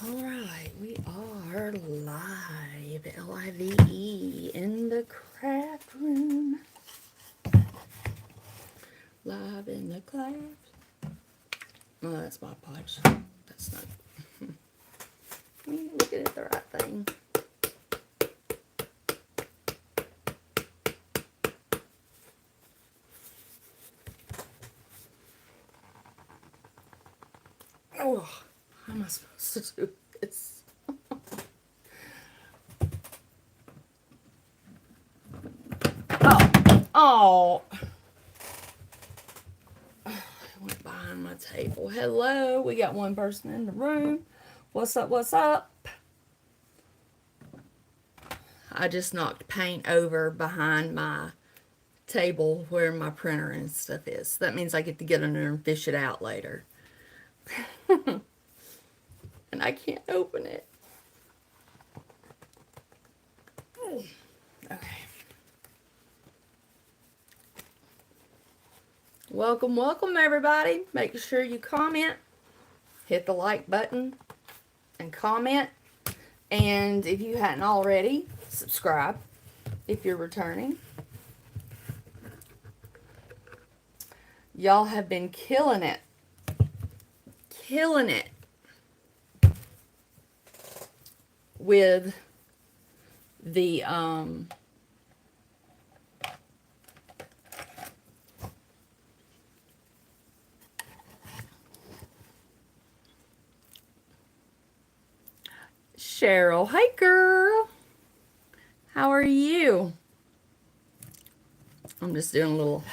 All right, we are live, Live, in the craft room. Live in the craft. Oh, that's my punch. That's not. Looking at the right thing. Oh, how am I supposed to do this? Oh. I went behind my table. Hello, we got one person in the room. What's up? What's up? I just knocked paint over behind my table where my printer and stuff is. That means I get to get in there and fish it out later. And I can't open it. Okay. Welcome, welcome everybody. Make sure you comment, hit the like button, and comment. And if you hadn't already, subscribe if you're returning. Y'all have been killing it. Killing it with the Cheryl. Hey girl. How are you? I'm just doing a little,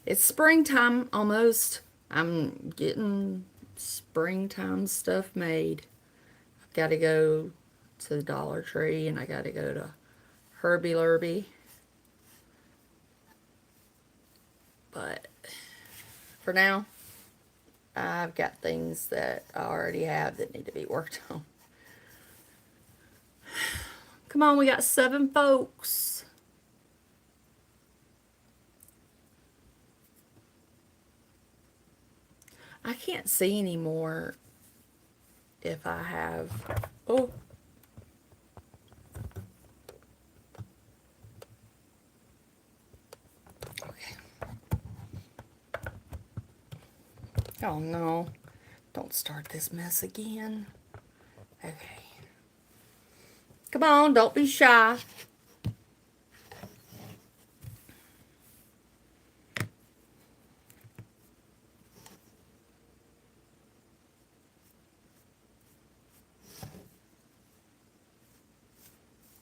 it's springtime almost. I'm getting springtime stuff made. I've got to go to the Dollar Tree and I got to go to Herbie Lurby. But for now, I've got things that I already have that need to be worked on. Come on, we got 7 folks. I can't see anymore if I have... Oh. Okay. Oh no. Don't start this mess again. Okay. Come on, don't be shy.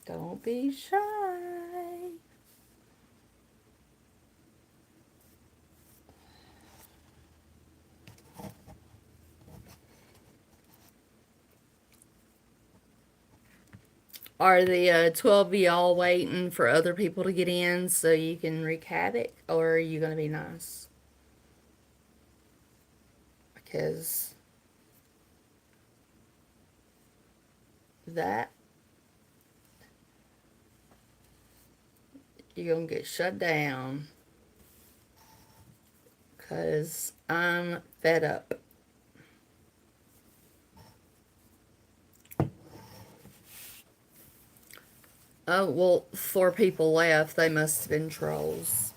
Don't be shy. Are the 12 of y'all waiting for other people to get in so you can wreak havoc? Or are you going to be nice? Because that, you're going to get shut down. Because I'm fed up. Oh, well, 4 people left. They must have been trolls.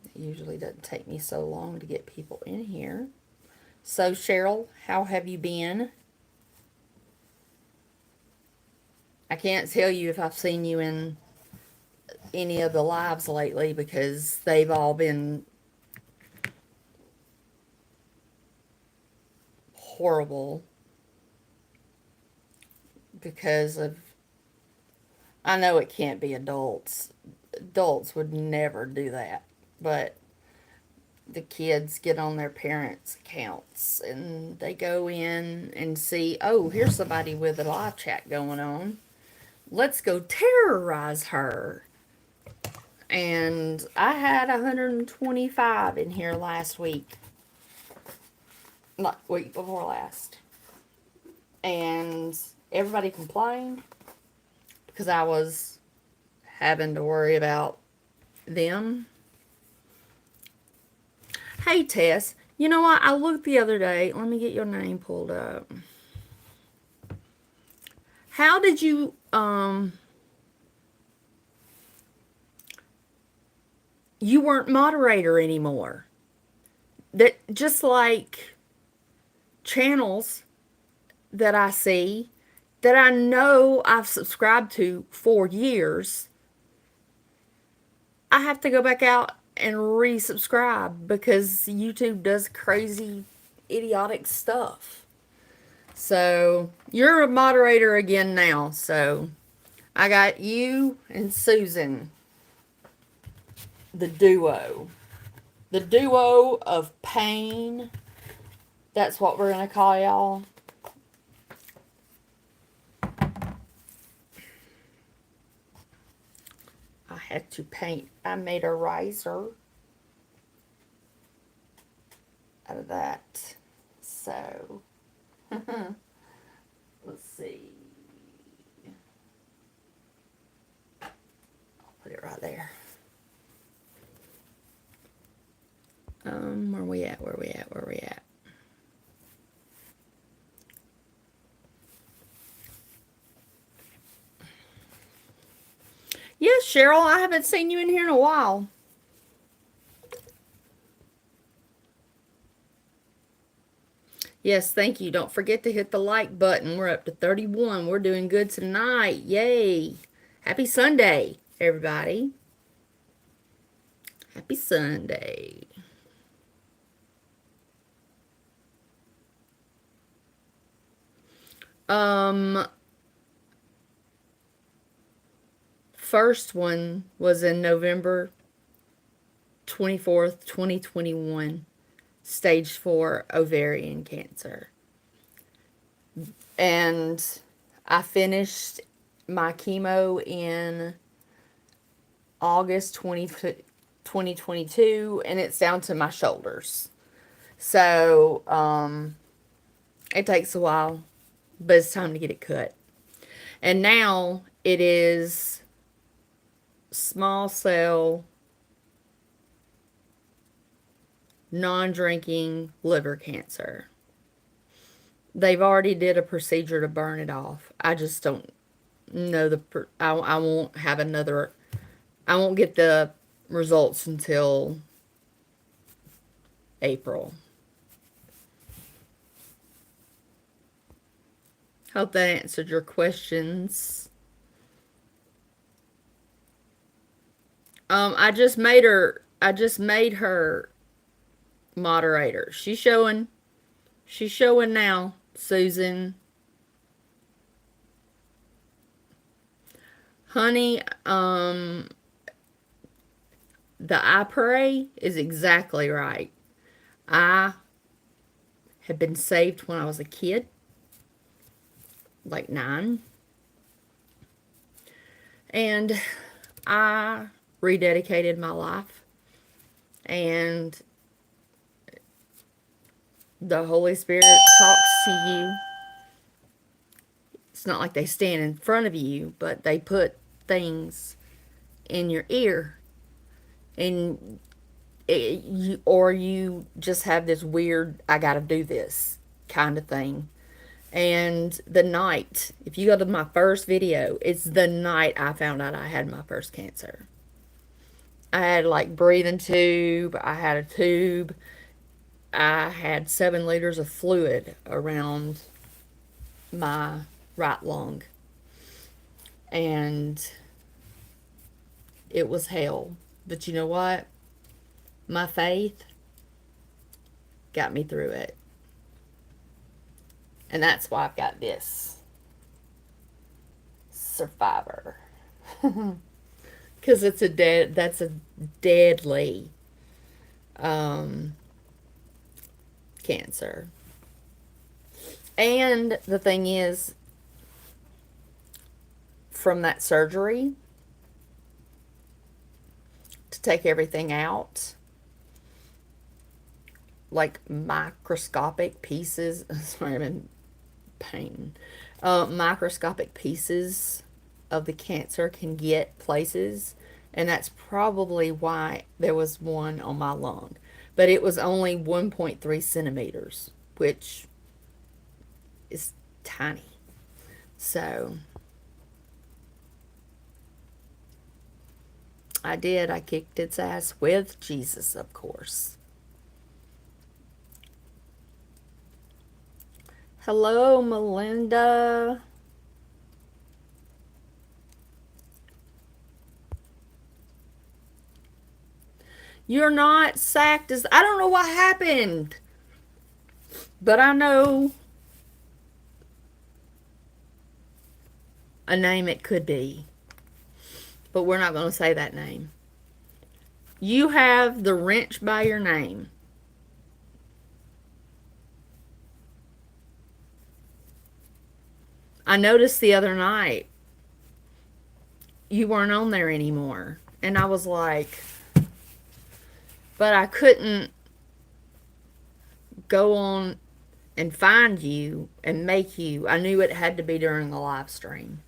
It usually doesn't take me so long to get people in here. So, Cheryl, how have you been? I can't tell you if I've seen you in any of the lives lately because they've all been horrible because of, I know it can't be adults. Adults would never do that, but the kids get on their parents' accounts and they go in and see, oh, here's somebody with a live chat going on. Let's go terrorize her. And I had 125 in here last week. Not week before last. And everybody complained because I was having to worry about them. Hey, Tess, You know what? I looked the other day. Let me get your name pulled up. How did you weren't moderator anymore? That just like channels that I see that I know I've subscribed to for years, I have to go back out and resubscribe because YouTube does crazy, idiotic stuff. So you're a moderator again now. So I got you and Susan, the duo. The duo of pain. That's what we're going to call y'all. I had to paint. I made a riser out of that. So, let's see. I'll put it right there. Where we at? Where we at? Where we at? Yes, Cheryl, I haven't seen you in here in a while. Yes, thank you. Don't forget to hit the like button. We're up to 31. We're doing good tonight. Yay. Happy Sunday, everybody. Happy Sunday. First one was in November 24th, 2021. Stage 4 ovarian cancer. And I finished my chemo in August 2022, and it's down to my shoulders. So, it takes a while, but it's time to get it cut. And now it is small cell, non-drinking liver cancer. They've already did a procedure to burn it off. I just don't know I won't have another, I won't get the results until April. Hope that answered your questions. I just made her moderator. She's showing now, Susan. Honey, the I pray is exactly right. I had been saved when I was a kid, like 9. And I rededicated my life. And the Holy Spirit talks to you. It's not like they stand in front of you, but they put things in your ear. And you just have this weird, I gotta do this kind of thing. And the night, if you go to my first video, it's the night I found out I had my first cancer. I had like breathing tube. I had a tube. I had 7 liters of fluid around my right lung. And it was hell. But you know what? My faith got me through it. And that's why I've got this survivor. Because that's a deadly cancer. And the thing is, from that surgery, to take everything out, like microscopic pieces, sorry, I'm in pain. Microscopic pieces of the cancer can get places, and that's probably why there was one on my lung. but it was only 1.3 centimeters, which is tiny. So I did. I kicked its ass with Jesus, of course. Hello, Melinda. You're not sacked as... I don't know what happened. But I know a name it could be. But we're not going to say that name. You have the wrench by your name. I noticed the other night you weren't on there anymore. And I was like, but I couldn't go on and find you and make you. I knew it had to be during the live stream.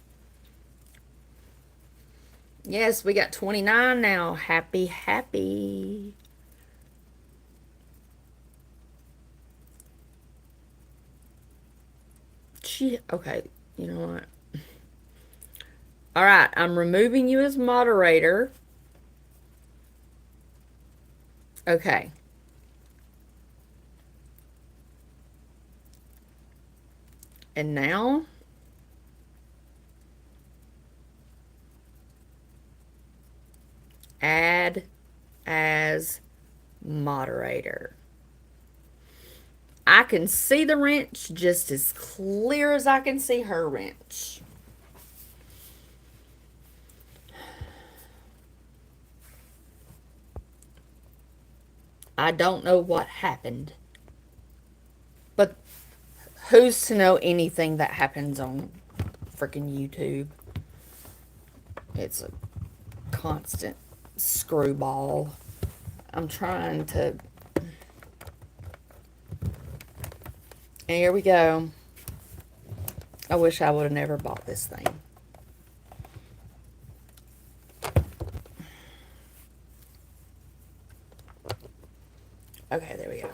Yes, we got 29 now. Happy, happy. Okay, you know what? All right, I'm removing you as moderator. Okay. And now add as moderator. I can see the wrench just as clear as I can see her wrench. I don't know what happened. But who's to know anything that happens on freaking YouTube? It's a constant screwball. I'm trying to... And here we go. I wish I would have never bought this thing. Okay, there we go.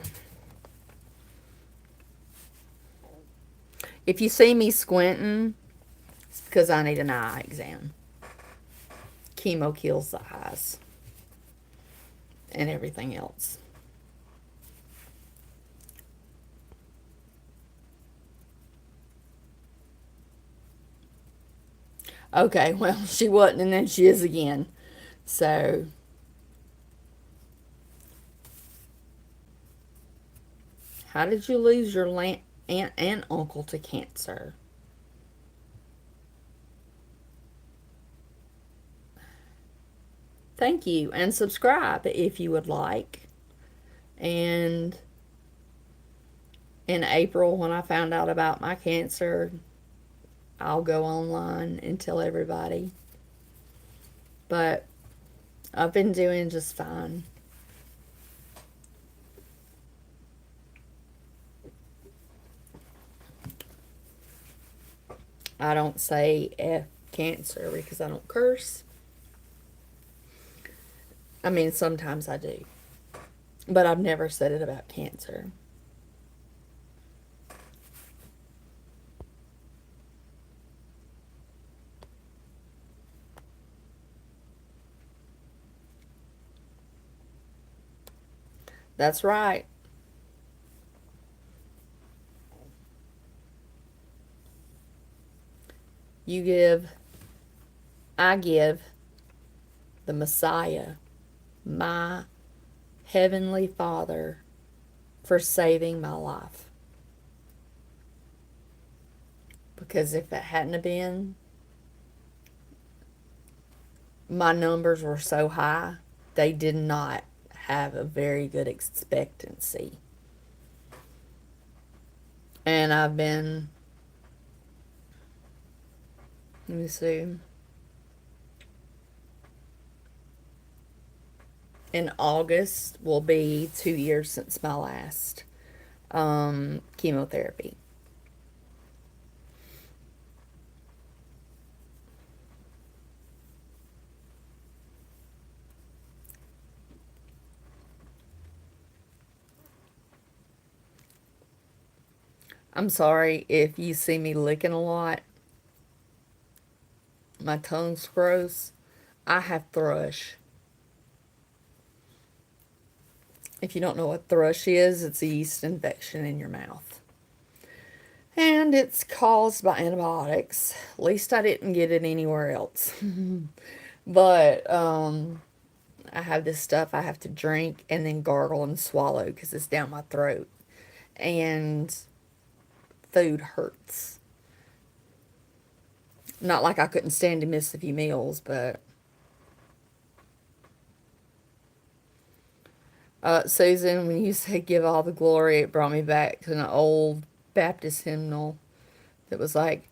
If you see me squinting, it's because I need an eye exam. Chemo kills the eyes. And everything else. Okay, well, she wasn't, and then she is again. So, how did you lose your aunt and uncle to cancer? Thank you, and subscribe if you would like. And in April, when I found out about my cancer, I'll go online and tell everybody. But I've been doing just fine. I don't say F cancer because I don't curse. I mean, sometimes I do. But I've never said it about cancer. That's right. I give the Messiah, my Heavenly Father, for saving my life. Because if it hadn't have been, my numbers were so high, they did not have a very good expectancy. And I've been, let me see, in August will be 2 years since my last chemotherapy. I'm sorry if you see me licking a lot. My tongue's gross. I have thrush. If you don't know what thrush is, it's a yeast infection in your mouth. And it's caused by antibiotics. At least I didn't get it anywhere else. But I have this stuff I have to drink and then gargle and swallow because it's down my throat. And food hurts. Not like I couldn't stand to miss a few meals, but Susan, when you said give all the glory, it brought me back to an old Baptist hymnal that was like,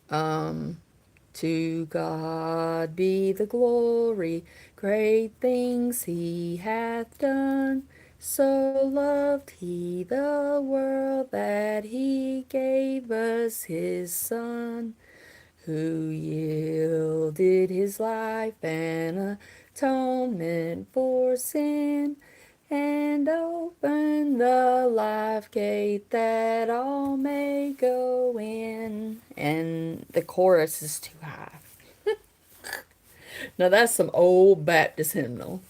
to God be the glory, great things he hath done. So loved he the world that he gave us his Son, who yielded his life an atonement for sin, and open the life gate that all may go in. And the chorus is too high. Now that's some old Baptist hymnal.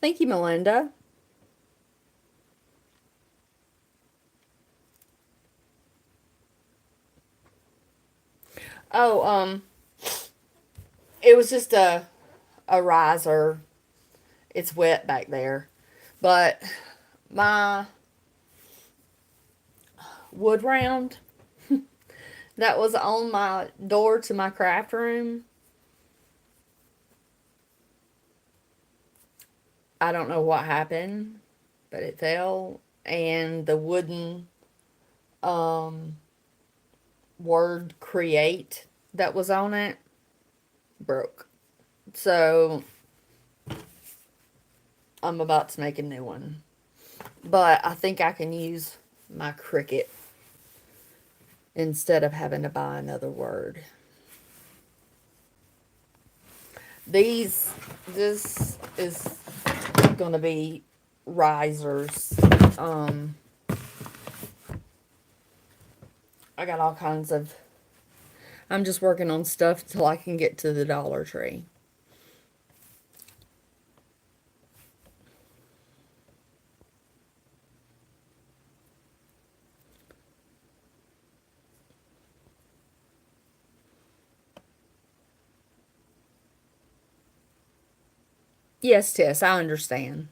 Thank you, Melinda. Oh, it was just a riser. It's wet back there. But my wood round that was on my door to my craft room, I don't know what happened, but it fell and the wooden um word create that was on it broke. So I'm about to make a new one. But I think I can use my Cricut instead of having to buy another word. This is gonna be risers. Um, I got all kinds of. I'm just working on stuff till I can get to the Dollar Tree. Yes, Tess, I understand.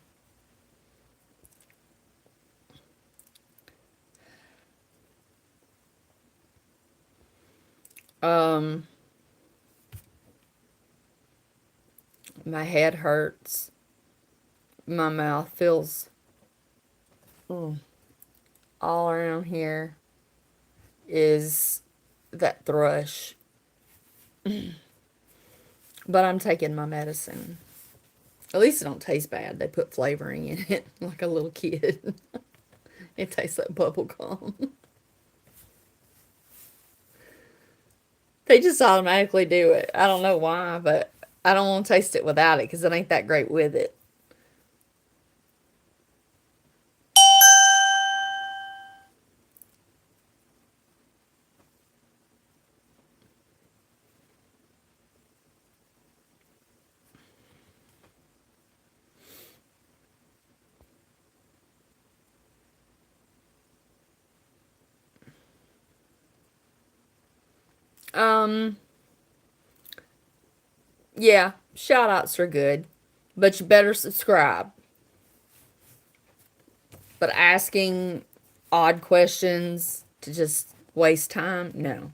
Um, my head hurts. My mouth feels mm, all around here is that thrush. But I'm taking my medicine. At least it don't taste bad. They put flavoring in it like a little kid. It tastes like bubble gum. They just automatically do it. I don't know why, but I don't want to taste it without it because it ain't that great with it. Um, yeah, shout outs are good, but you better subscribe. But asking odd questions to just waste time, no.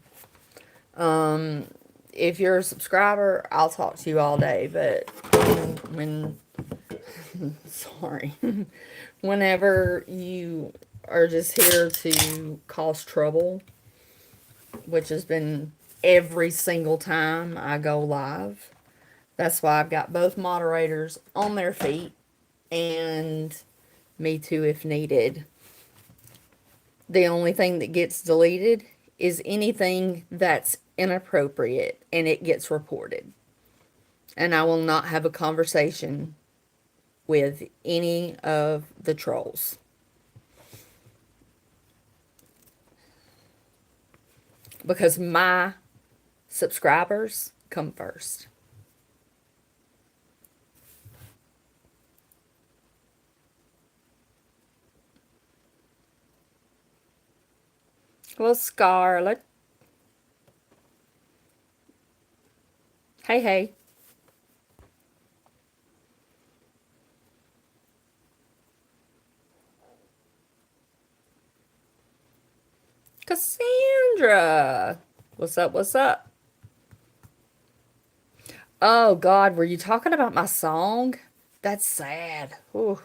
Um, if you're a subscriber, I'll talk to you all day, but when sorry, whenever you are just here to cause trouble, which has been every single time I go live. That's why I've got both moderators on their feet and me too if needed. The only thing that gets deleted is anything that's inappropriate and it gets reported. And I will not have a conversation with any of the trolls. Because my subscribers come first. Well, Scarlett. Hey, hey. Cassandra. What's up? What's up? Oh, God. Were you talking about my song? That's sad. Ooh.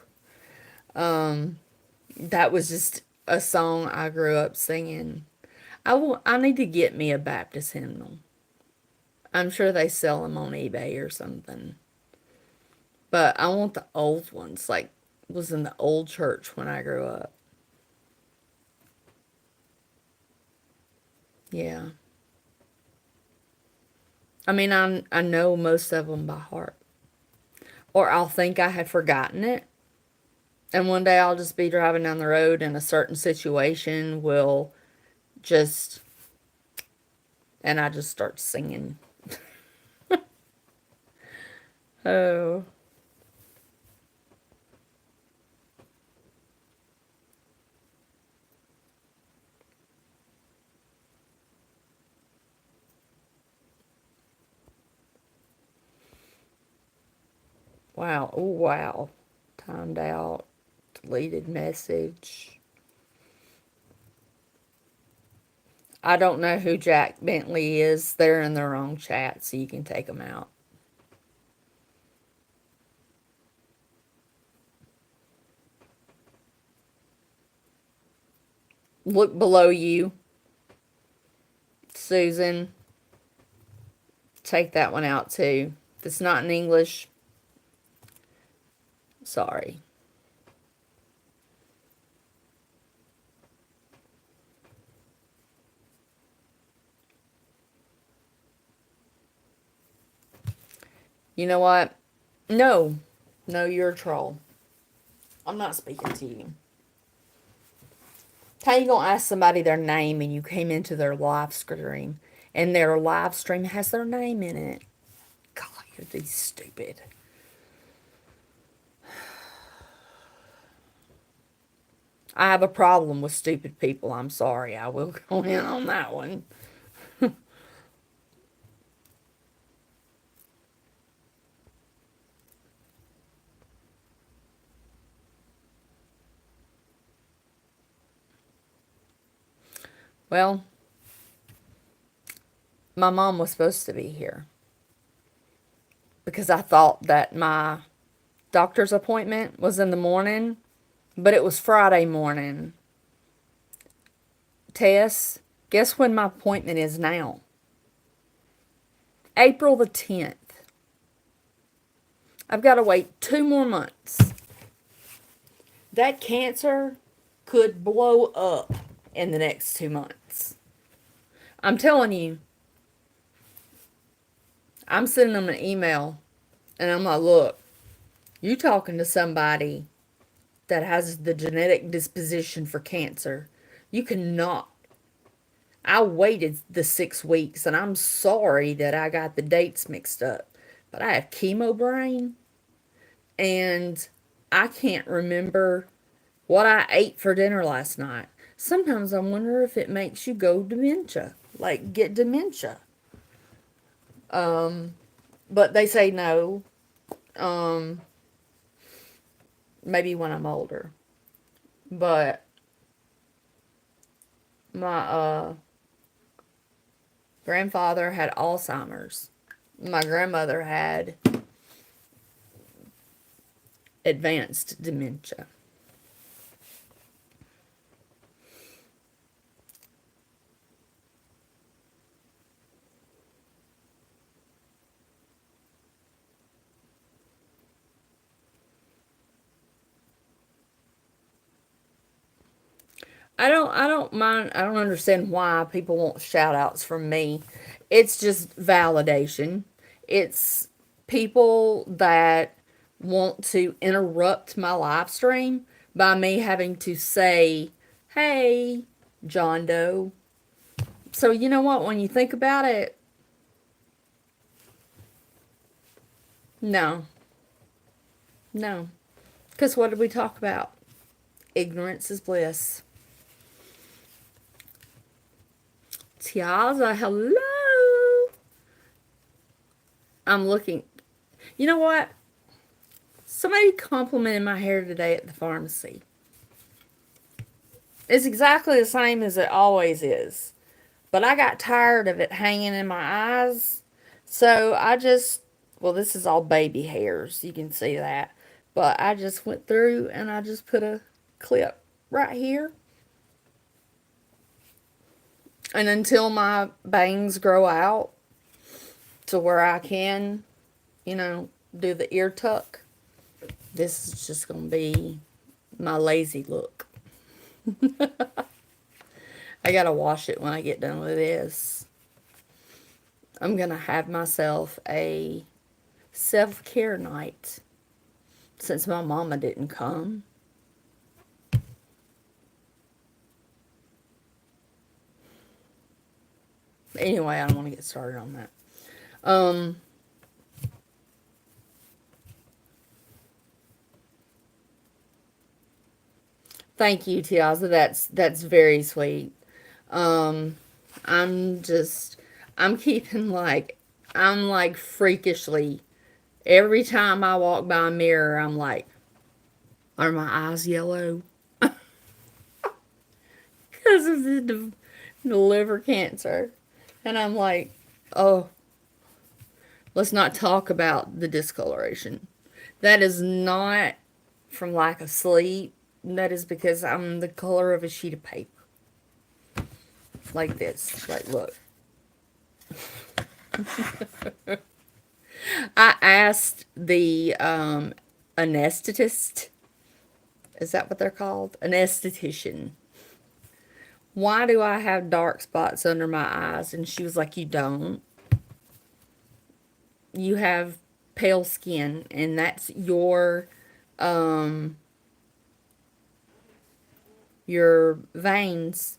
That was just a song I grew up singing. I need to get me a Baptist hymnal. I'm sure they sell them on eBay or something. But I want the old ones, like was in the old church when I grew up. Yeah. I mean, I know most of them by heart. Or I'll think I had forgotten it. And one day I'll just be driving down the road and a certain situation will just, and I just start singing. Oh. Wow. Oh, wow. Timed out. Deleted message. I don't know who Jack Bentley is. They're in the wrong chat, so you can take them out. Look below you, Susan. Take that one out too. If it's not in English, sorry. You know what? No. No, you're a troll. I'm not speaking to you. How you gonna ask somebody their name and you came into their live stream and their live stream has their name in it? God, you're these stupid. I have a problem with stupid people. I'm sorry. I will go in on that one. Well, my mom was supposed to be here because I thought that my doctor's appointment was in the morning, but it was Friday morning. Tess, guess when my appointment is now? April the 10th. I've got to wait 2 more months. That cancer could blow up in the next 2 months. I'm telling you. I'm sending them an email and I'm like, look, you talking to somebody that has the genetic disposition for cancer. You cannot. I waited the 6 weeks and I'm sorry that I got the dates mixed up. But I have chemo brain and I can't remember what I ate for dinner last night. Sometimes I wonder if it makes you go dementia, like get dementia. But they say no. Maybe when I'm older. But my grandfather had Alzheimer's. My grandmother had advanced dementia. I don't mind. I don't understand why people want shout outs from me. It's just validation. It's people that want to interrupt my live stream by me having to say, "Hey, John Doe." So you know what? When you think about it, no, no. Because what did we talk about? Ignorance is bliss. Tiaza, hello. I'm looking. You know what? Somebody complimented my hair today at the pharmacy. It's exactly the same as it always is. But I got tired of it hanging in my eyes. So I just, well, this is all baby hairs. You can see that. But I just went through and I just put a clip right here. And until my bangs grow out to where I can, do the ear tuck, this is just going to be my lazy look. I gotta wash it when I get done with this. I'm gonna have myself a self-care night since my mama didn't come. Anyway, I don't want to get started on that. Thank you, Tiaza. That's very sweet. Um, I'm just I'm keeping I'm like freakishly every time I walk by a mirror. I'm like, are my eyes yellow? Because of the liver cancer. And I'm like, oh, let's not talk about the discoloration. That is not from lack of sleep. That is because I'm the color of a sheet of paper. Like this. Like, look. I asked the anesthetist. Is that what they're called? Anesthetician. Why do I have dark spots under my eyes? And she was like, you don't. You have pale skin, and that's your veins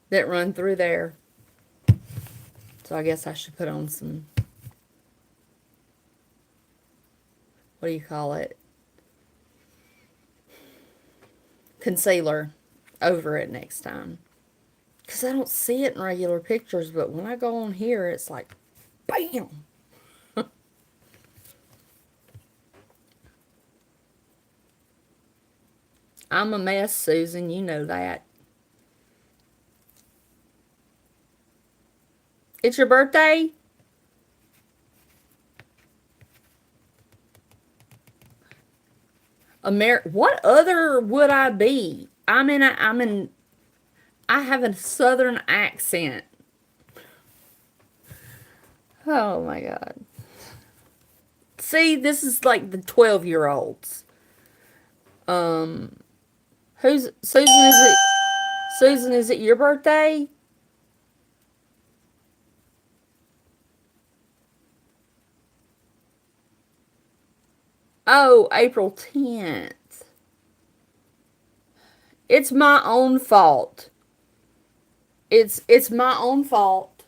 that run through there. So I guess I should put on some, what do you call it? Concealer over it next time. Because I don't see it in regular pictures, but when I go on here, it's like, bam! I'm a mess, Susan. You know that. It's your birthday? What other would I be? I have a southern accent. Oh my God. See, this is like the 12-year-olds. Who's Susan? Susan, is it your birthday? Oh, April 10th. It's my own fault. It's my own fault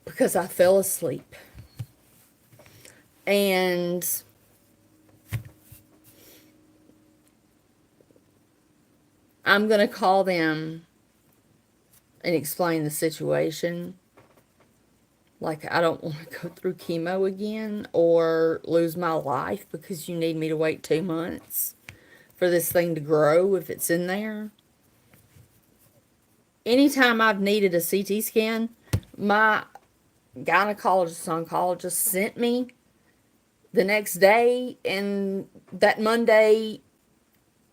because I fell asleep. And I'm going to call them and explain the situation. Like, I don't want to go through chemo again or lose my life because you need me to wait 2 months for this thing to grow if it's in there. Anytime I've needed a CT scan, my gynecologist, oncologist sent me the next day, and that Monday,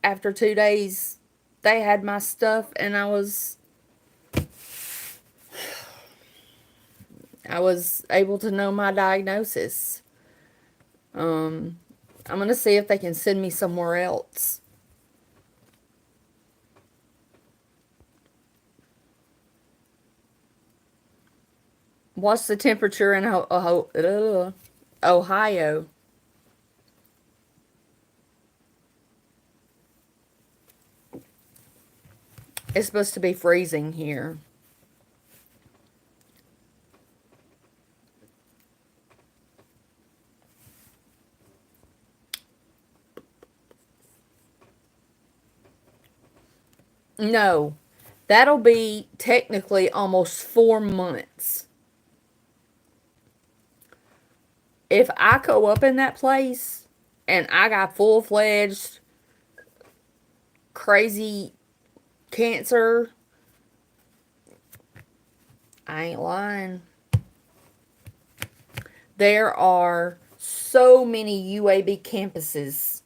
after 2 days, they had my stuff, and I was able to know my diagnosis. I'm going to see if they can send me somewhere else. What's the temperature in Ohio? It's supposed to be freezing here. No, that'll be technically almost 4 months. If I go up in that place and I got full fledged crazy cancer, I ain't lying. There are so many UAB campuses.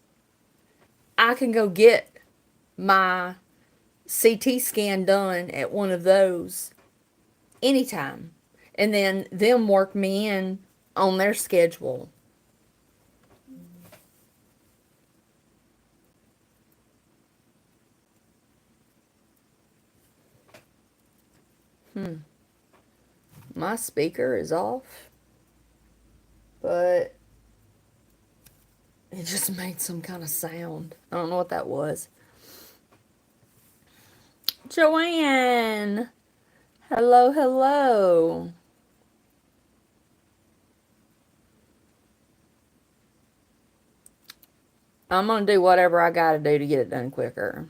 I can go get my CT scan done at one of those anytime. And then them work me in on their schedule. My speaker is off, but it just made some kind of sound. I don't know what that was. Joanne! Hello, hello. I'm going to do whatever I got to do to get it done quicker.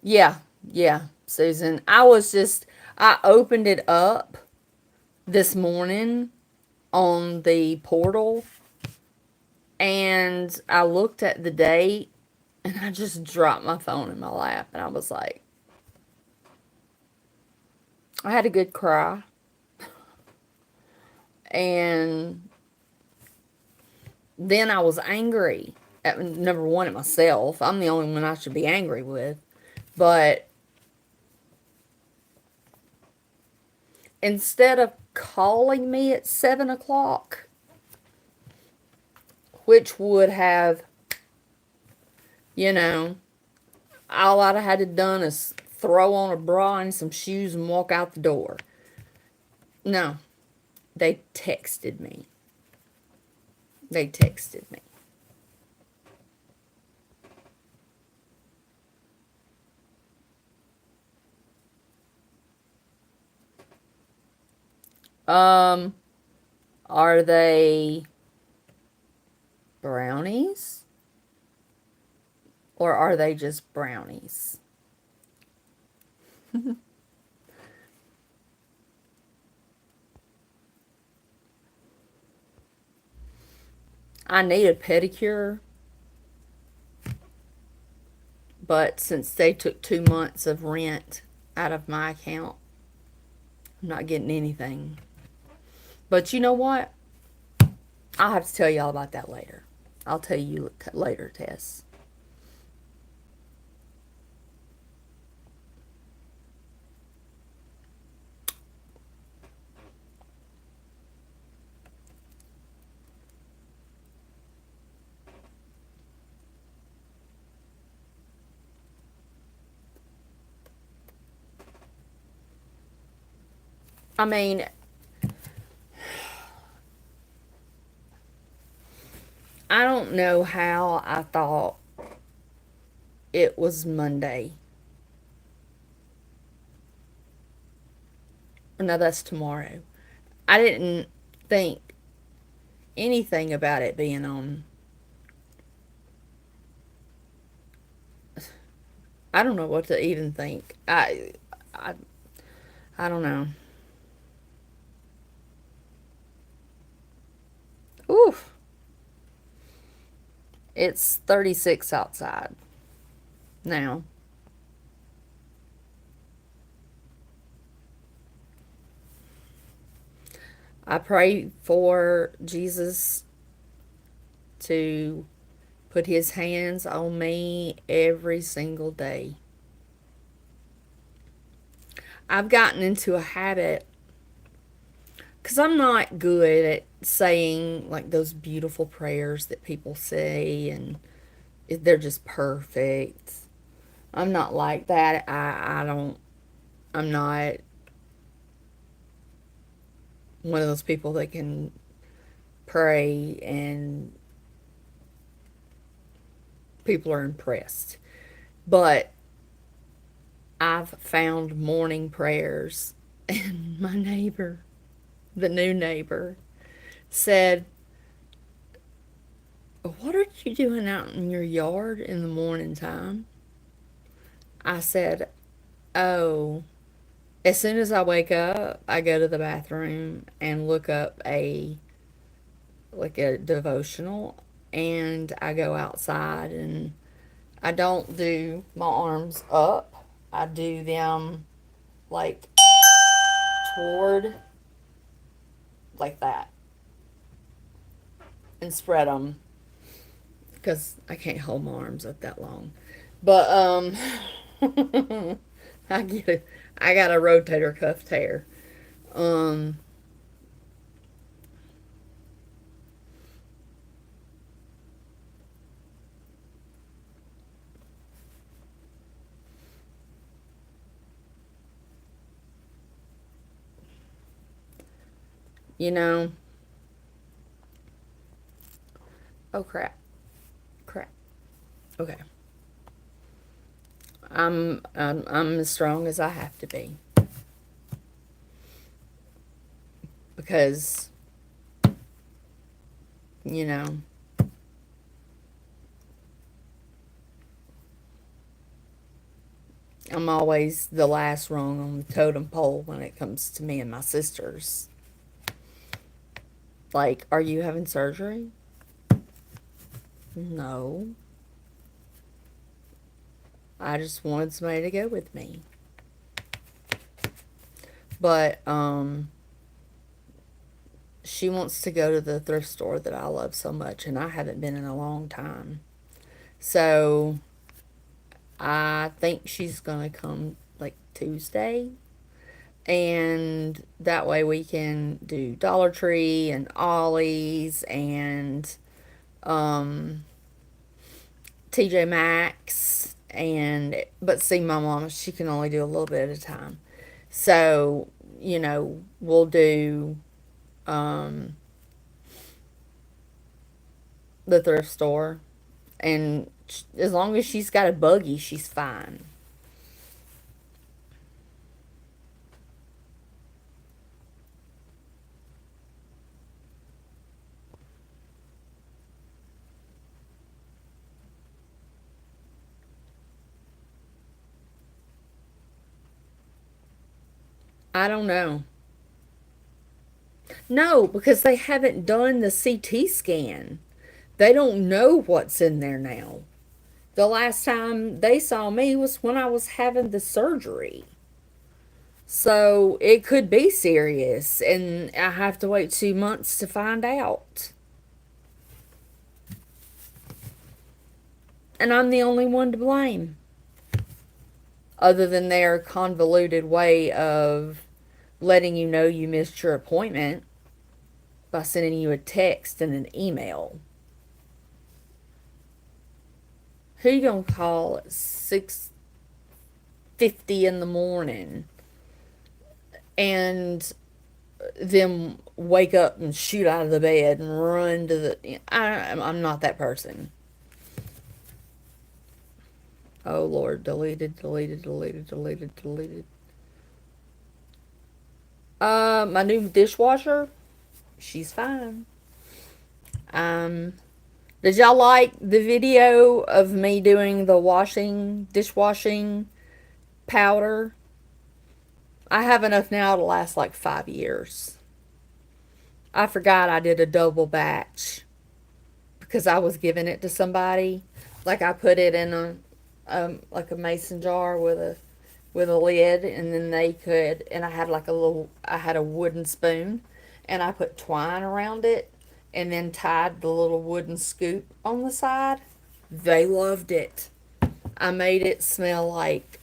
Yeah, yeah, Susan. I opened it up this morning on the portal and I looked at the date and I just dropped my phone in my lap and I was like, I had a good cry. And then I was angry at number one at myself. I'm the only one I should be angry with. But instead of calling me at 7 o'clock, which would have, you know, all I'd have had to done is throw on a bra and some shoes and walk out the door. No, they texted me. They texted me. Um, are they brownies? Or are they just brownies? I need a pedicure, but since they took 2 months of rent out of my account, I'm not getting anything. But you know what? I'll have to tell you all about that later. I'll tell you later, Tess. I mean, I don't know how I thought it was Monday. No, that's tomorrow. I didn't think anything about it being on. I don't know what to even think. I, I don't know. Oof. It's 36 outside now. I pray for Jesus to put his hands on me every single day. I've gotten into a habit because I'm not good at saying like those beautiful prayers that people say and they're just perfect. I'm not like that. I don't, I'm not one of those people that can pray and people are impressed. But I've found morning prayers, and my neighbor, the new neighbor, said, "What are you doing out in your yard in the morning time?" I said, "Oh, as soon as I wake up, I go to the bathroom and look up a devotional, and I go outside, and I don't do my arms up. I do them like toward like that and spread them because I can't hold my arms up that long. But I get it. I got a rotator cuff tear. Um, you know. Oh crap! Crap. Okay. I'm as strong as I have to be because you know I'm always the last rung on the totem pole when it comes to me and my sisters. Like, are you having surgery? No. I just wanted somebody to go with me. But she wants to go to the thrift store that I love so much, and I haven't been in a long time. So I think she's gonna come like Tuesday, and that way we can do Dollar Tree and Ollie's and um, TJ Maxx. And but see, my mom, she can only do a little bit at a time. So we'll do um, the thrift store, and as long as she's got a buggy, she's fine. I don't know. No, because they haven't done the CT scan. They don't know what's in there now. The last time they saw me was when I was having the surgery. So it could be serious, and I have to wait 2 months to find out. And I'm the only one to blame, other than their convoluted way of letting you know you missed your appointment by sending you a text and an email. Who you gonna call at 6:50 in the morning and them wake up and shoot out of the bed and run to the? I'm not that person. Oh Lord, deleted, deleted, deleted, deleted, deleted. My new dishwasher, she's fine. Um, did y'all like the video of me doing the dishwashing powder? I have enough now to last like 5 years. I forgot I did a double batch because I was giving it to somebody. Like I put it in a mason jar with a lid, and then they could, and I had a wooden spoon, and I put twine around it, and then tied the little wooden scoop on the side. They loved it. I made it smell like,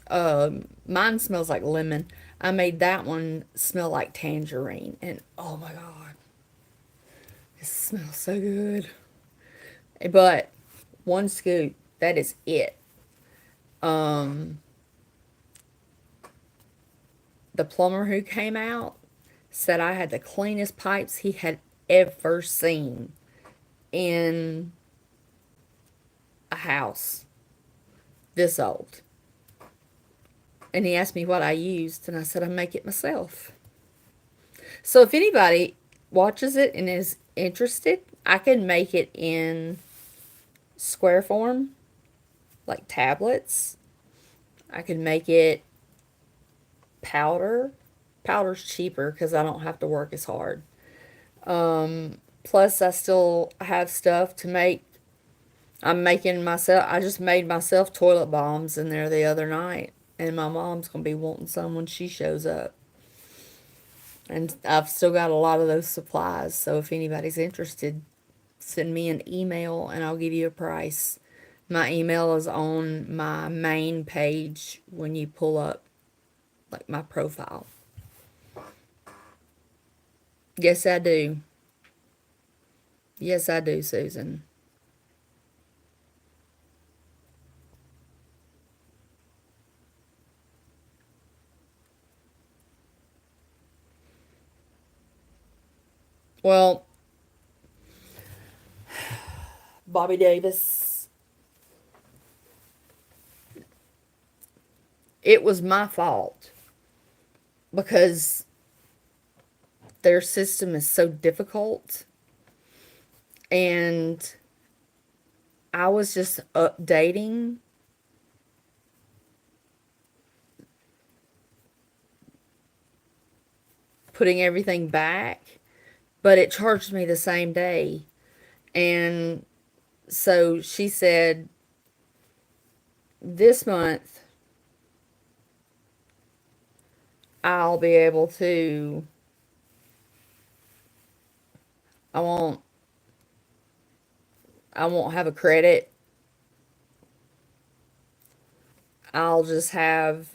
mine smells like lemon. I made that one smell like tangerine, and oh my god, it smells so good. But one scoop, That is it. Um, the plumber who came out said I had the cleanest pipes he had ever seen in a house this old. And he asked me what I used, and I said I make it myself. So if anybody watches it and is interested, I can make it in square form, like tablets. I can make it powder. Powder's cheaper because I don't have to work as hard. Plus, I still have stuff to make. I'm making myself, I just made myself toilet bombs in there the other night. And my mom's going to be wanting some when she shows up. And I've still got a lot of those supplies. So if anybody's interested, send me an email and I'll give you a price. My email is on my main page when you pull up, like, my profile. Yes, I do. Yes, I do, Susan. Well, Bobby Davis, it was my fault because their system is so difficult, and I was just updating putting everything back, but it charged me the same day. And so she said, this month I'll be able to, I won't I won't have a credit. I'll just have,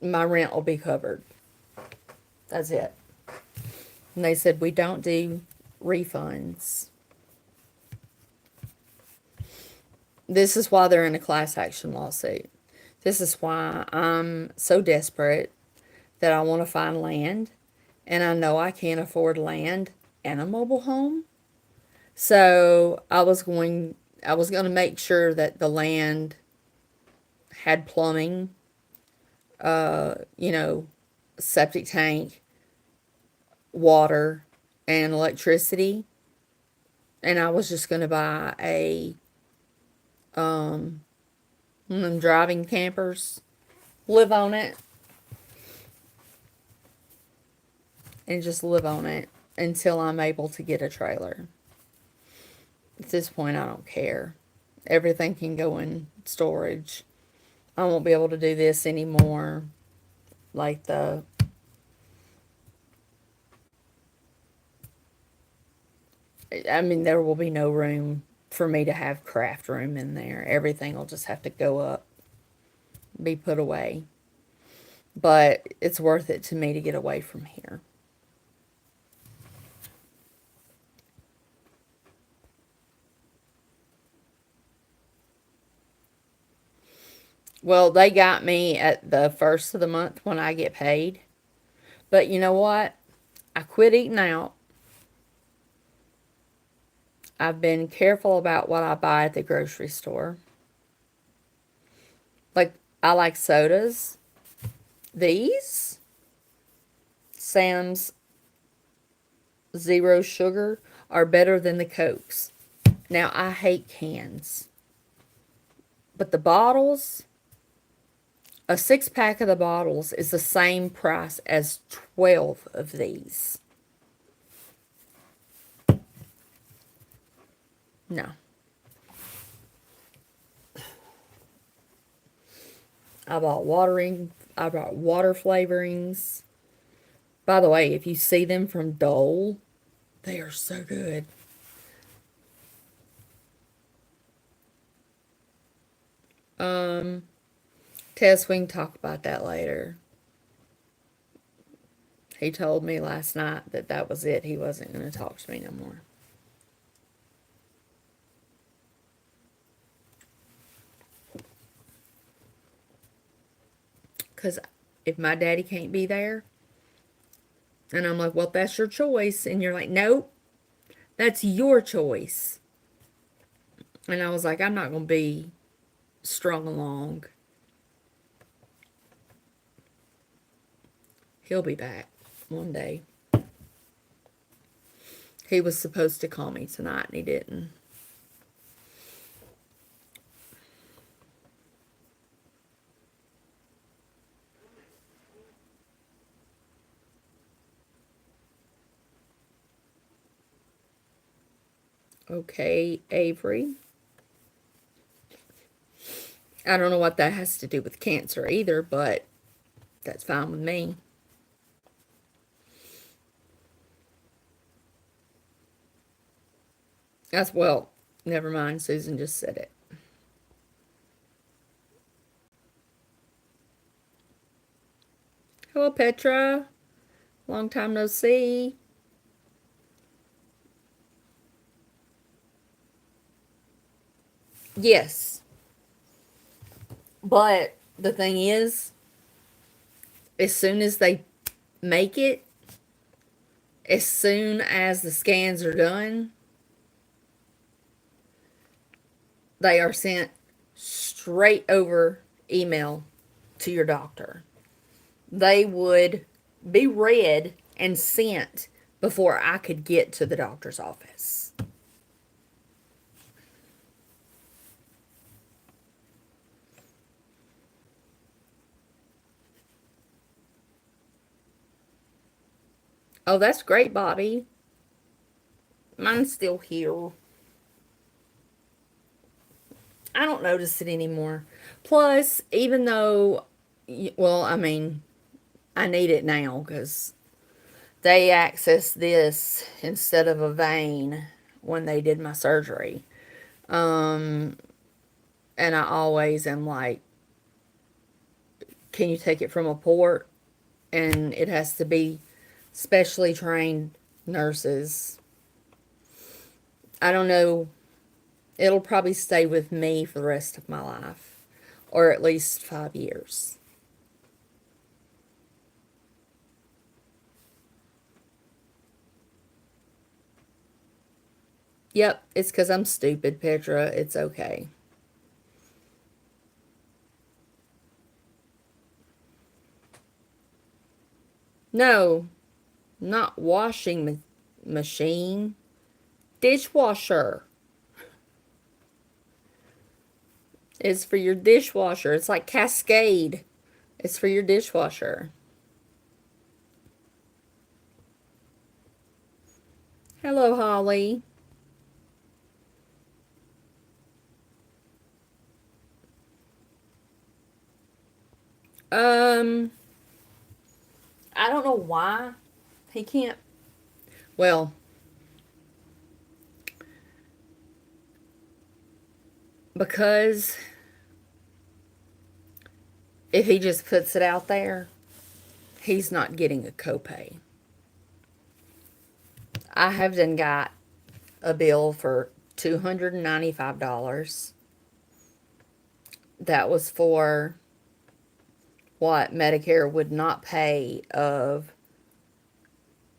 my rent will be covered. That's it. And they said we don't do refunds. This is why they're in a class action lawsuit. This is why I'm so desperate that I want to find land, and I know I can't afford land and a mobile home. So I was going to make sure that the land had plumbing, you know, septic tank, water, and electricity. And I was just going to buy a driving campers, live on it, and just live on it until I'm able to get a trailer. At this point, I don't care. Everything can go in storage. I won't be able to do this anymore. Like I mean, there will be no room for me to have craft room in there. Everything will just have to go up, be put away. But it's worth it to me to get away from here. Well, they got me at the first of the month when I get paid. But you know what? I quit eating out. I've been careful about what I buy at the grocery store. Like, I like sodas. These Sam's Zero Sugar are better than the Cokes. Now, I hate cans. But the bottles, a 6-pack of the bottles is the same price as 12 of these. No. I bought water flavorings. By the way, if you see them from Dole, they are so good. Tess, we can talk about that later. He told me last night that that was it. He wasn't going to talk to me no more. because if my daddy can't be there, and I'm like, well, that's your choice. And you're like, nope, that's your choice. And I was like, I'm not going to be strung along. He'll be back one day. He was supposed to call me tonight, and he didn't. Okay, Avery. I don't know what that has to do with cancer either, but that's fine with me. That's, well, never mind. Susan just said it. Hello, Petra. Long time no see. Yes. But the thing is, as soon as they make it, as soon as the scans are done, they are sent straight over email to your doctor. They would be read and sent before I could get to the doctor's office. Oh, that's great, Bobby. Mine's still here. I don't notice it anymore. Plus, even though, well, I mean, I need it now because they accessed this instead of a vein when they did my surgery. And I always am like, can you take it from a port? And it has to be specially trained nurses. I don't know. It'll probably stay with me for the rest of my life, or at least 5 years. Yep, it's because I'm stupid, Petra. It's okay. No, not washing machine. Dishwasher. It's for your dishwasher. It's like Cascade. It's for your dishwasher. Hello, Holly. Um, I don't know why he can't. Well, because if he just puts it out there, he's not getting a copay. I have then got a bill for $295. That was for what Medicare would not pay of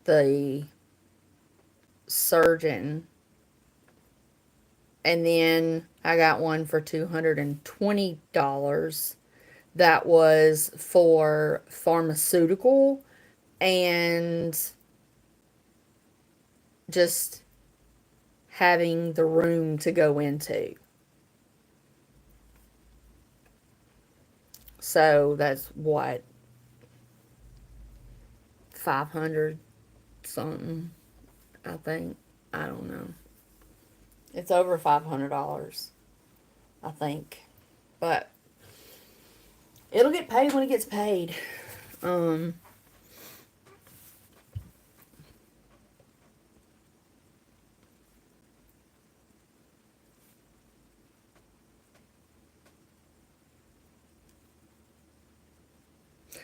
the surgeon. And then I got one for $220. That was for pharmaceutical and just having the room to go into. So that's what, 500 something, I think. I don't know. It's over $500, I think. But it'll get paid when it gets paid.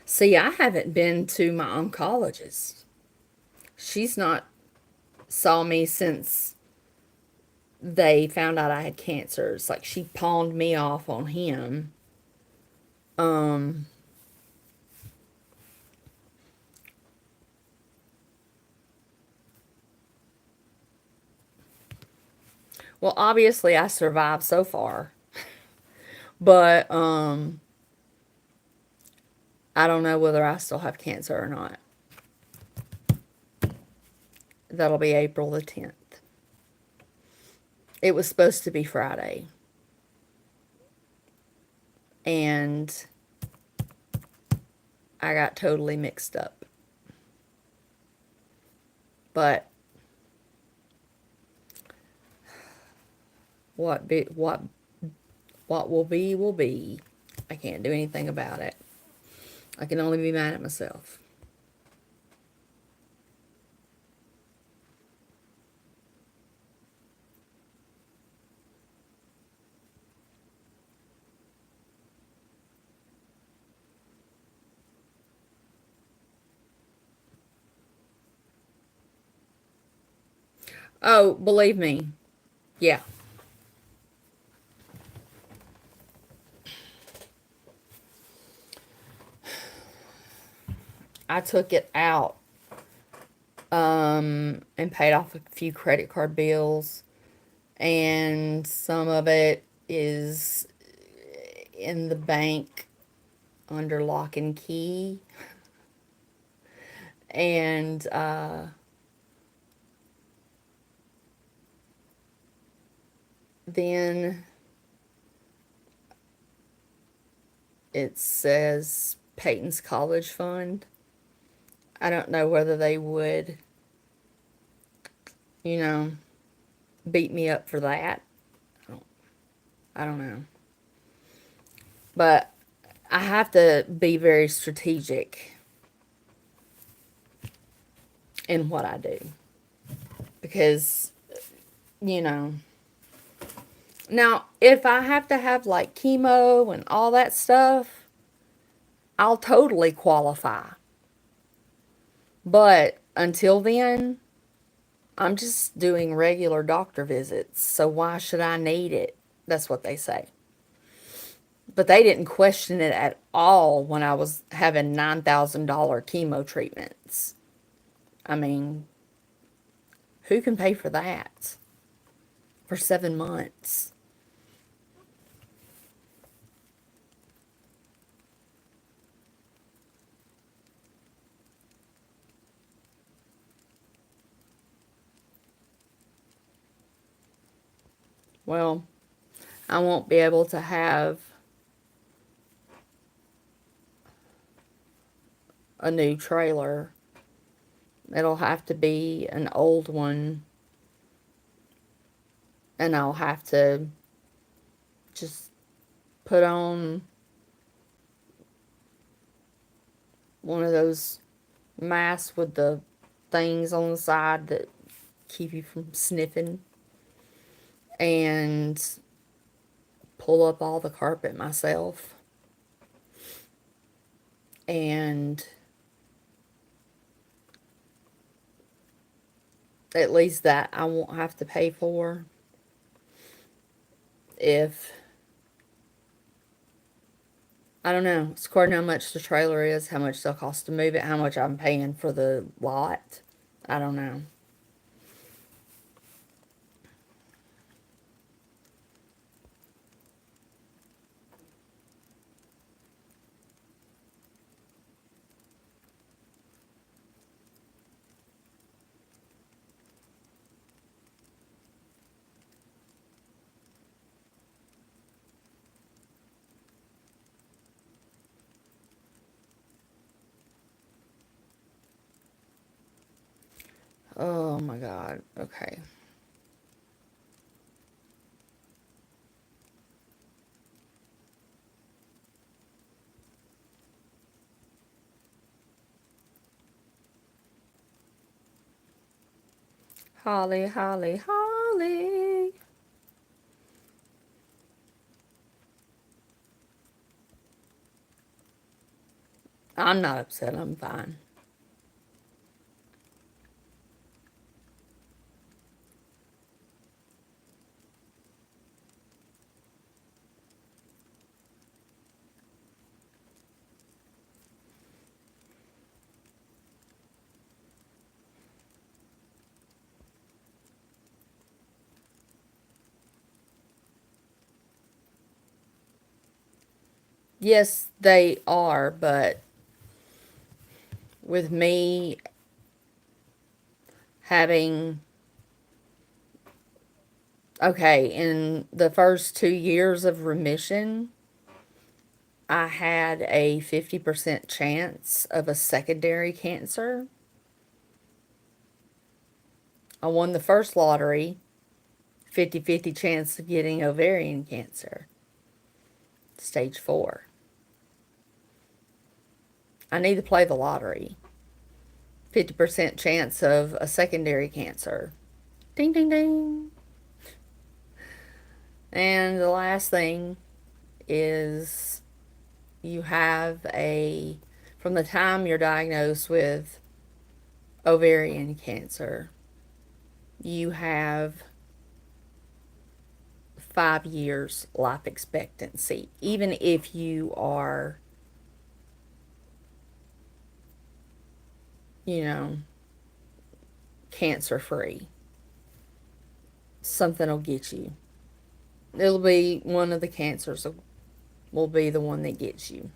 See, I haven't been to my oncologist. She's not saw me since they found out I had cancer. It's like she pawned me off on him. Um, Well, obviously I survived so far. But I don't know whether I still have cancer or not. That'll be April the 10th. It was supposed to be Friday. And I got totally mixed up. But what will be will be. I can't do anything about it. I can only be mad at myself. Oh, believe me. Yeah. I took it out and paid off a few credit card bills, and some of it is in the bank under lock and key. And then it says Peyton's College Fund. I don't know whether they would, you know, beat me up for that. I don't know. But I have to be very strategic in what I do. Because, you know, now if I have to have like chemo and all that stuff, I'll totally qualify. But until then, I'm just doing regular doctor visits. So why should I need it? That's what they say. But they didn't question it at all when I was having $9,000 chemo treatments. I mean, who can pay for that for 7 months? Well, I won't be able to have a new trailer. It'll have to be an old one, and I'll have to just put on one of those masks with the things on the side that keep you from sniffing, and pull up all the carpet myself. And at least that I won't have to pay for. If, I don't know, it's according to how much the trailer is, how much they'll cost to move it, how much I'm paying for the lot. I don't know. Oh my God. Okay. Holly, Holly, Holly. I'm not upset. I'm fine. Yes, they are, but with me having, okay, in the first 2 years of remission, I had a 50% chance of a secondary cancer. I won the first lottery, 50-50 chance of getting ovarian cancer, stage 4. I need to play the lottery. 50% chance of a secondary cancer. Ding, ding, ding. And the last thing is you have from the time you're diagnosed with ovarian cancer, you have 5 years life expectancy, even if you are, you know, cancer free. Something will get you. It'll be one of the cancers will be the one that gets you.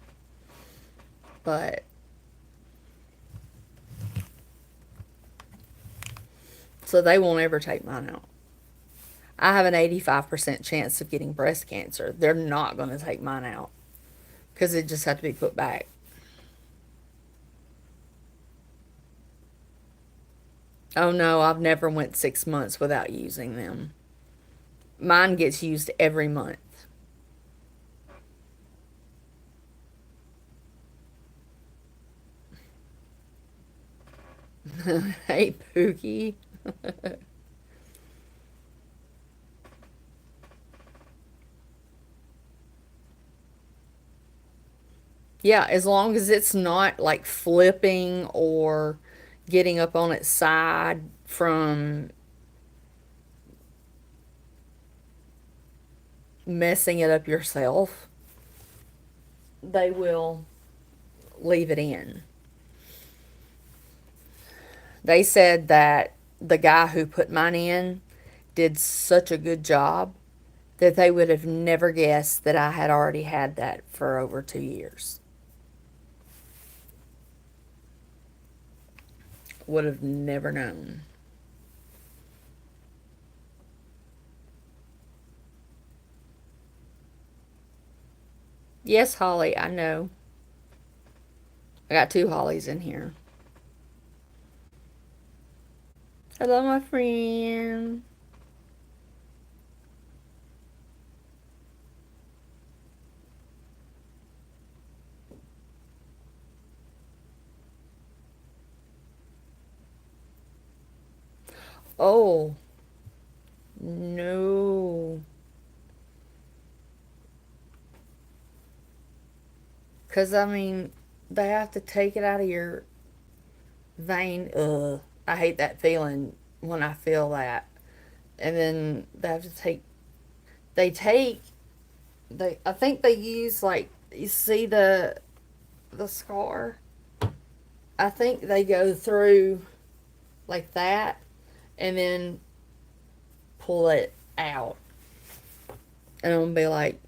But so they won't ever take mine out. I have an 85% chance of getting breast cancer. They're not going to take mine out because it just had to be put back. Oh no, I've never went 6 months without using them. Mine gets used every month. Hey, Pookie. Yeah, as long as it's not like flipping or getting up on its side from messing it up yourself, they will leave it in. They said that the guy who put mine in did such a good job that they would have never guessed that I had already had that for over 2 years. Would have never known. Yes, Holly, I know. I got 2 Hollies in here. Hello, my friend. Oh, no. Because, I mean, they have to take it out of your vein. Ugh. I hate that feeling when I feel that. And then they have to take, they take, I think they use, like, you see the scar? I think they go through like that and then pull it out. And I'm gonna be like,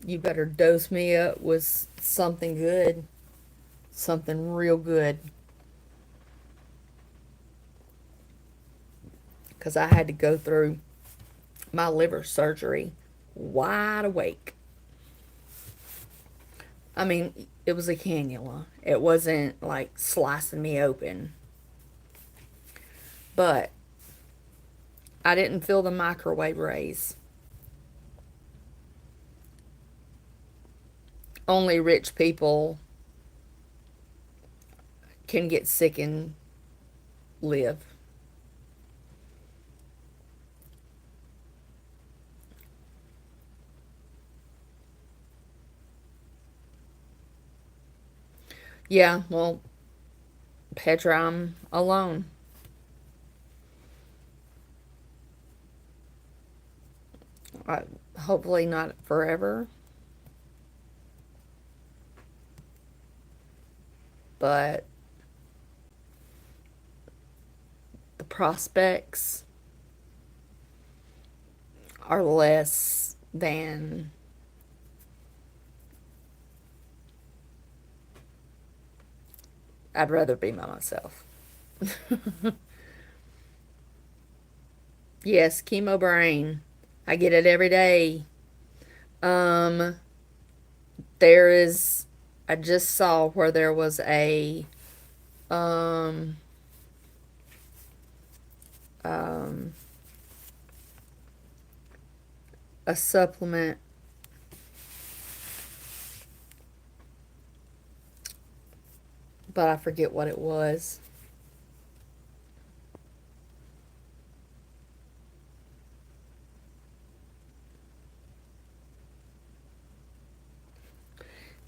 you better dose me up with something good, something real good. Because I had to go through my liver surgery wide awake. I mean, it was a cannula, it wasn't like slicing me open. But I didn't feel the microwave rays. Only rich people can get sick and live. Yeah, well, Petra, I'm alone. I, hopefully not forever, but the prospects are less than I'd rather be by myself. Yes, chemo brain. I get it every day. Um, there is, I just saw where there was um, um, a supplement, but I forget what it was.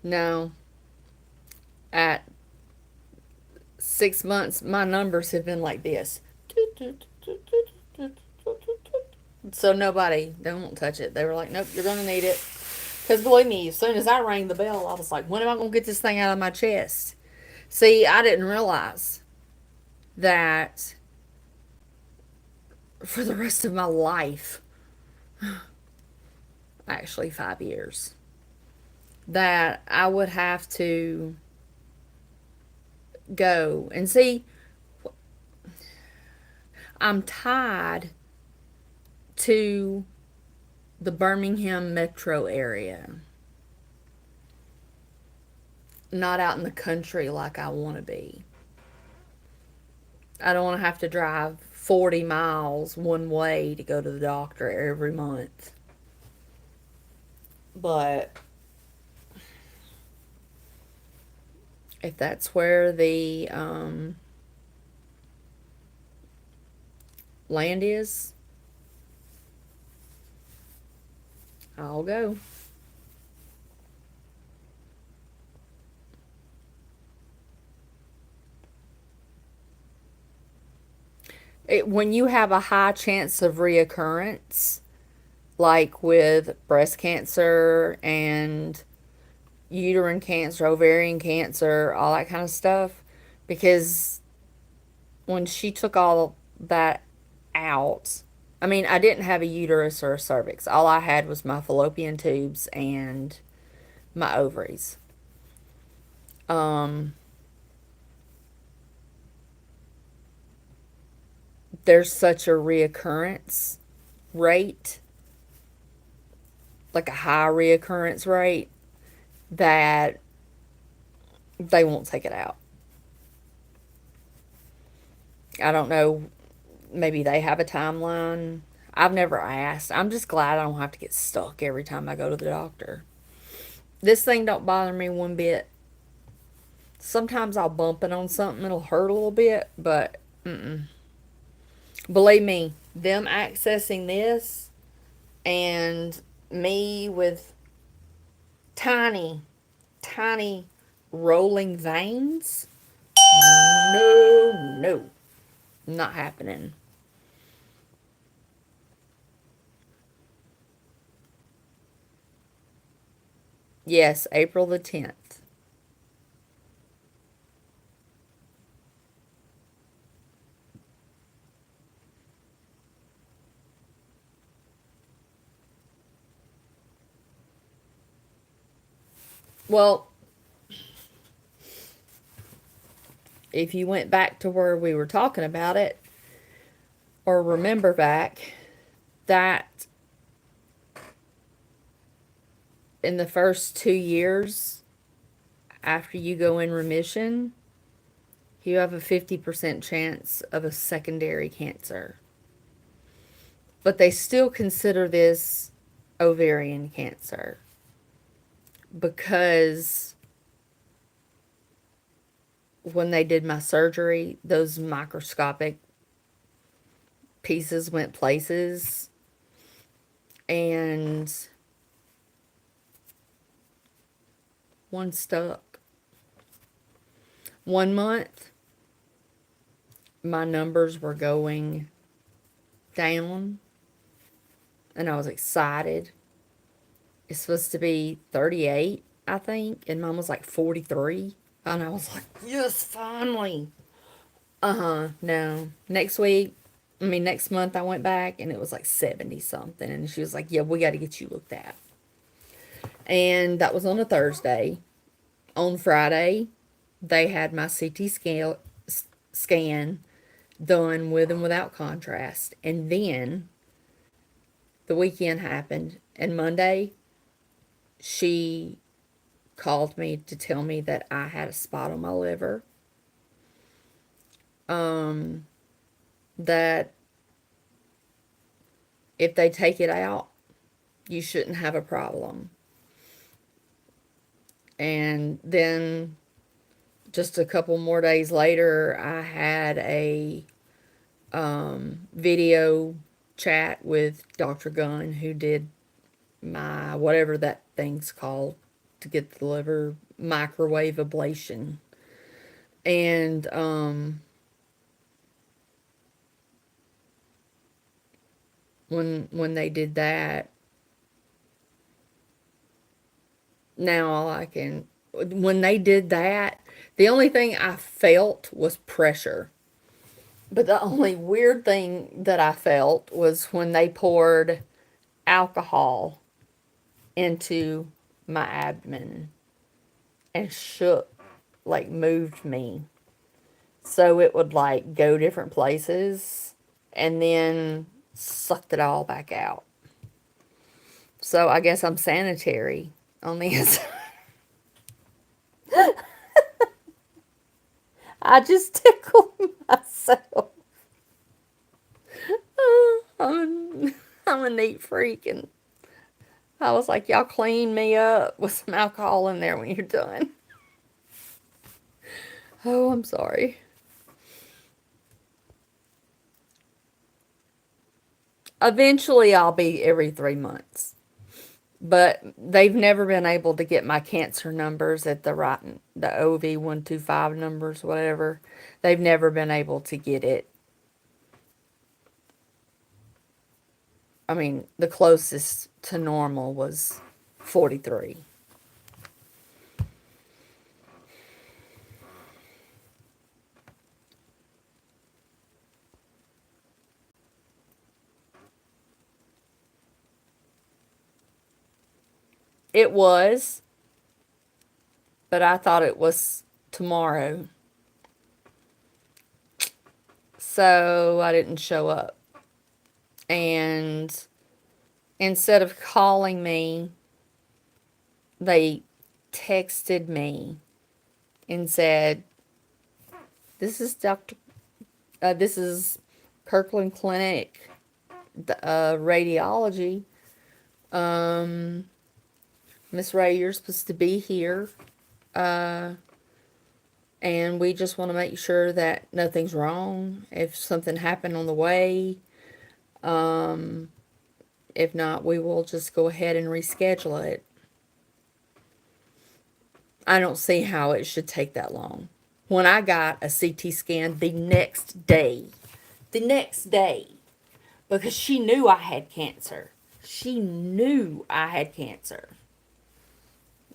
No, at 6 months, my numbers have been like this. So nobody, they won't touch it. They were like, nope, you're going to need it. Because believe me, as soon as I rang the bell, I was like, when am I going to get this thing out of my chest? See, I didn't realize that for the rest of my life, actually 5 years, that I would have to go and see. I'm tied to the Birmingham metro area, not out in the country like I want to be. I don't want to have to drive 40 miles one way to go to the doctor every month. But if that's where the land is, I'll go. When you have a high chance of reoccurrence, like with breast cancer and uterine cancer, ovarian cancer, all that kind of stuff, because when she took all that out, I mean, I didn't have a uterus or a cervix. All I had was my fallopian tubes and my ovaries. Um, there's such a reoccurrence rate, like a high reoccurrence rate, that they won't take it out. I don't know. Maybe they have a timeline. I've never asked. I'm just glad I don't have to get stuck every time I go to the doctor. This thing don't bother me one bit. Sometimes I'll bump it on something. It'll hurt a little bit, but believe me, them accessing this and me with tiny, tiny rolling veins, no, no, not happening. Yes, April the 10th. Well, if you went back to where we were talking about it, or remember back, that in the first 2 years after you go in remission, you have a 50% chance of a secondary cancer. But they still consider this ovarian cancer because when they did my surgery, those microscopic pieces went places, and one stuck. 1 month, my numbers were going down, and I was excited. It's supposed to be 38, I think, and mine was like 43. And I was like, yes, finally. No. Next month I went back and it was like 70 something. And she was like, yeah, we got to get you looked at. And that was on a Thursday. On Friday, they had my CT scan done with and without contrast. And then the weekend happened, and Monday she called me to tell me that I had a spot on my liver. That if they take it out, you shouldn't have a problem. And then just a couple more days later, I had a video chat with Dr. Gunn, who did my whatever that thing's called to get the liver microwave ablation. And when they did that, now all I can when they did that, the only thing I felt was pressure. But the only weird thing that I felt was when they poured alcohol into my abdomen and shook, like moved me. So it would like go different places and then sucked it all back out. So I guess I'm sanitary on the inside. I just tickled myself. I'm a neat freak, and I was like, y'all clean me up with some alcohol in there when you're done. Oh, I'm sorry. Eventually, I'll be every 3 months. But they've never been able to get my cancer numbers at the OV125 numbers, whatever. They've never been able to get it. I mean, the closest to normal was 43. It was, but I thought it was tomorrow. So I didn't show up. And instead of calling me, they texted me and said, "This is this is Kirkland Clinic, radiology. Miss Ray, you're supposed to be here. And we just want to make sure that nothing's wrong. If something happened on the way, if not, we will just go ahead and reschedule it." I don't see how it should take that long. When I got a CT scan the next day, because she knew I had cancer. She knew I had cancer.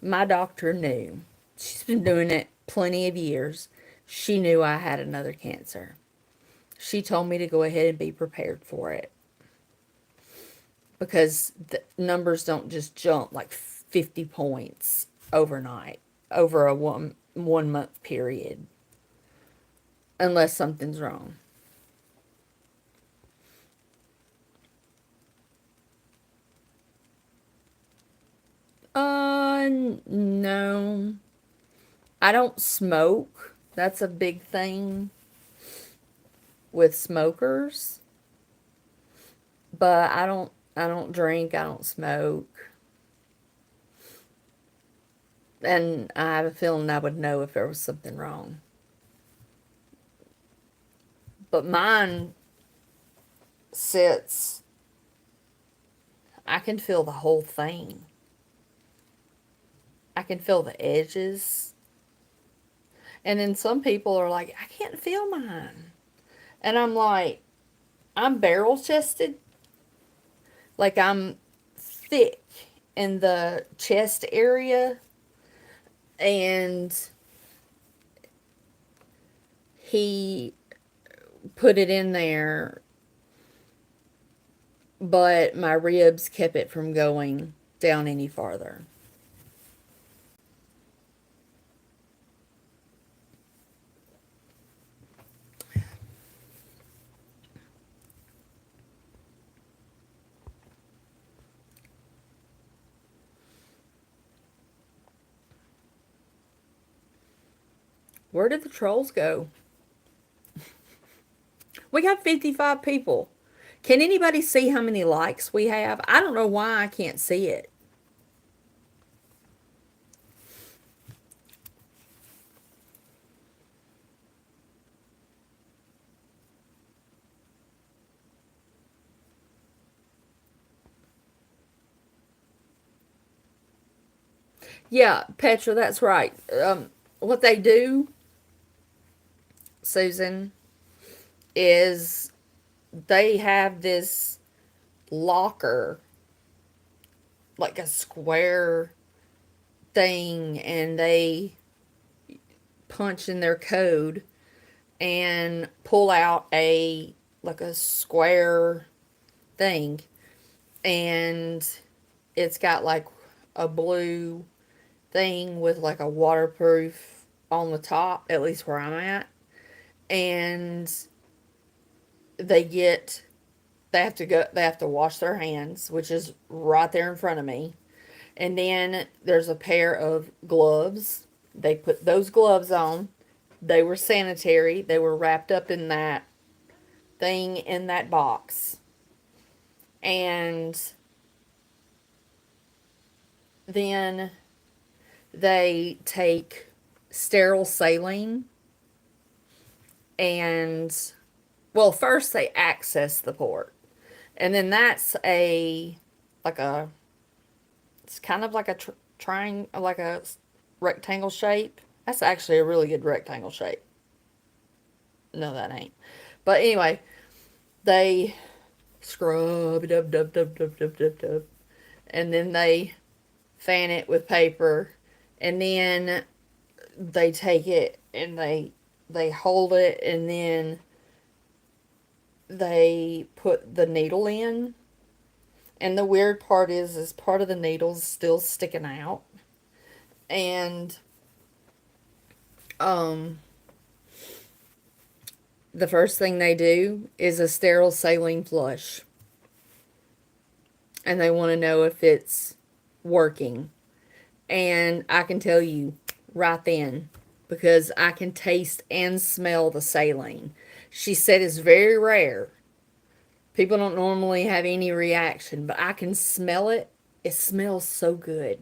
My doctor knew. She's been doing it plenty of years. She knew I had another cancer. She told me to go ahead and be prepared for it. Because the numbers don't just jump like 50 points overnight, over a one month period, unless something's wrong. No. I don't smoke. That's a big thing with smokers. But I don't drink, I don't smoke. And I have a feeling I would know if there was something wrong. But mine sits, I can feel the whole thing. I can feel the edges. And then some people are like, I can't feel mine. And I'm like, I'm barrel chested. Like I'm thick in the chest area. And he put it in there, but my ribs kept it from going down any farther. Where did the trolls go? We got 55 people. Can anybody see how many likes we have? I don't know why I can't see it. Yeah, Petra, that's right. What they do, Susan, is they have this locker, like a square thing, and they punch in their code and pull out a like a square thing, and it's got like a blue thing with like a waterproof on the top, at least where I'm at. And they get they have to wash their hands, which is right there in front of me. And then there's a pair of gloves. They put those gloves on. They were sanitary. They were wrapped up in that thing in that box. And then they take sterile saline and, well, first they access the port. And then that's like a, it's kind of like a triangle, like a rectangle shape. That's actually a really good rectangle shape. No, that ain't. But anyway, they scrub, dub, dub, dub, dub, dub, dub, dub. And then they fan it with paper. And then they take it and they hold it, and then they put the needle in. And the weird part is part of the needle's still sticking out. And um the first thing they do is a sterile saline flush. And they want to know if it's working. And I can tell you right then, because I can taste and smell the saline. She said it's very rare. People don't normally have any reaction, but I can smell it. It smells so good.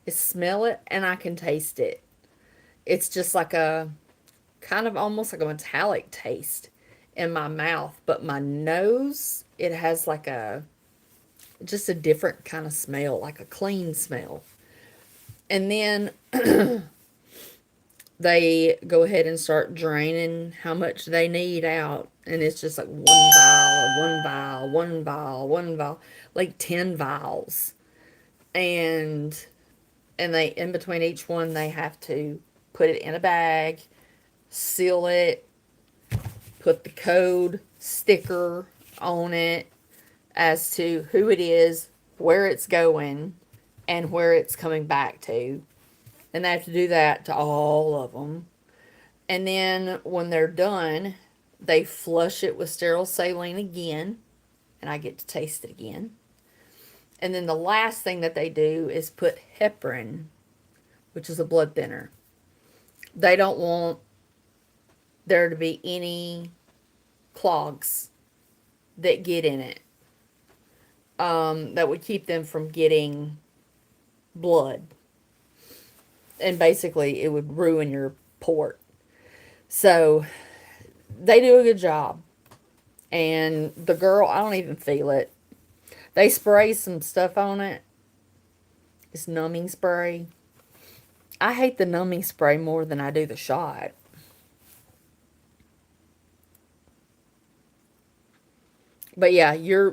I smell it and I can taste it. It's just like a kind of almost like a metallic taste in my mouth, but my nose, it has like a just a different kind of smell, like a clean smell. And then they go ahead and start draining how much they need out. And it's just like one vial, one vial, one vial, one vial, like 10 vials. And they, in between each one, they have to put it in a bag, seal it, put the code sticker on it as to who it is, where it's going, and where it's coming back to. And they have to do that to all of them. And then when they're done, they flush it with sterile saline again, and I get to taste it again. And then the last thing that they do is put heparin, which is a blood thinner. They don't want there to be any clogs that get in it, that would keep them from getting blood. And basically, it would ruin your port. So, they do a good job. And the girl, I don't even feel it. They spray some stuff on it. It's numbing spray. I hate the numbing spray more than I do the shot. But yeah, your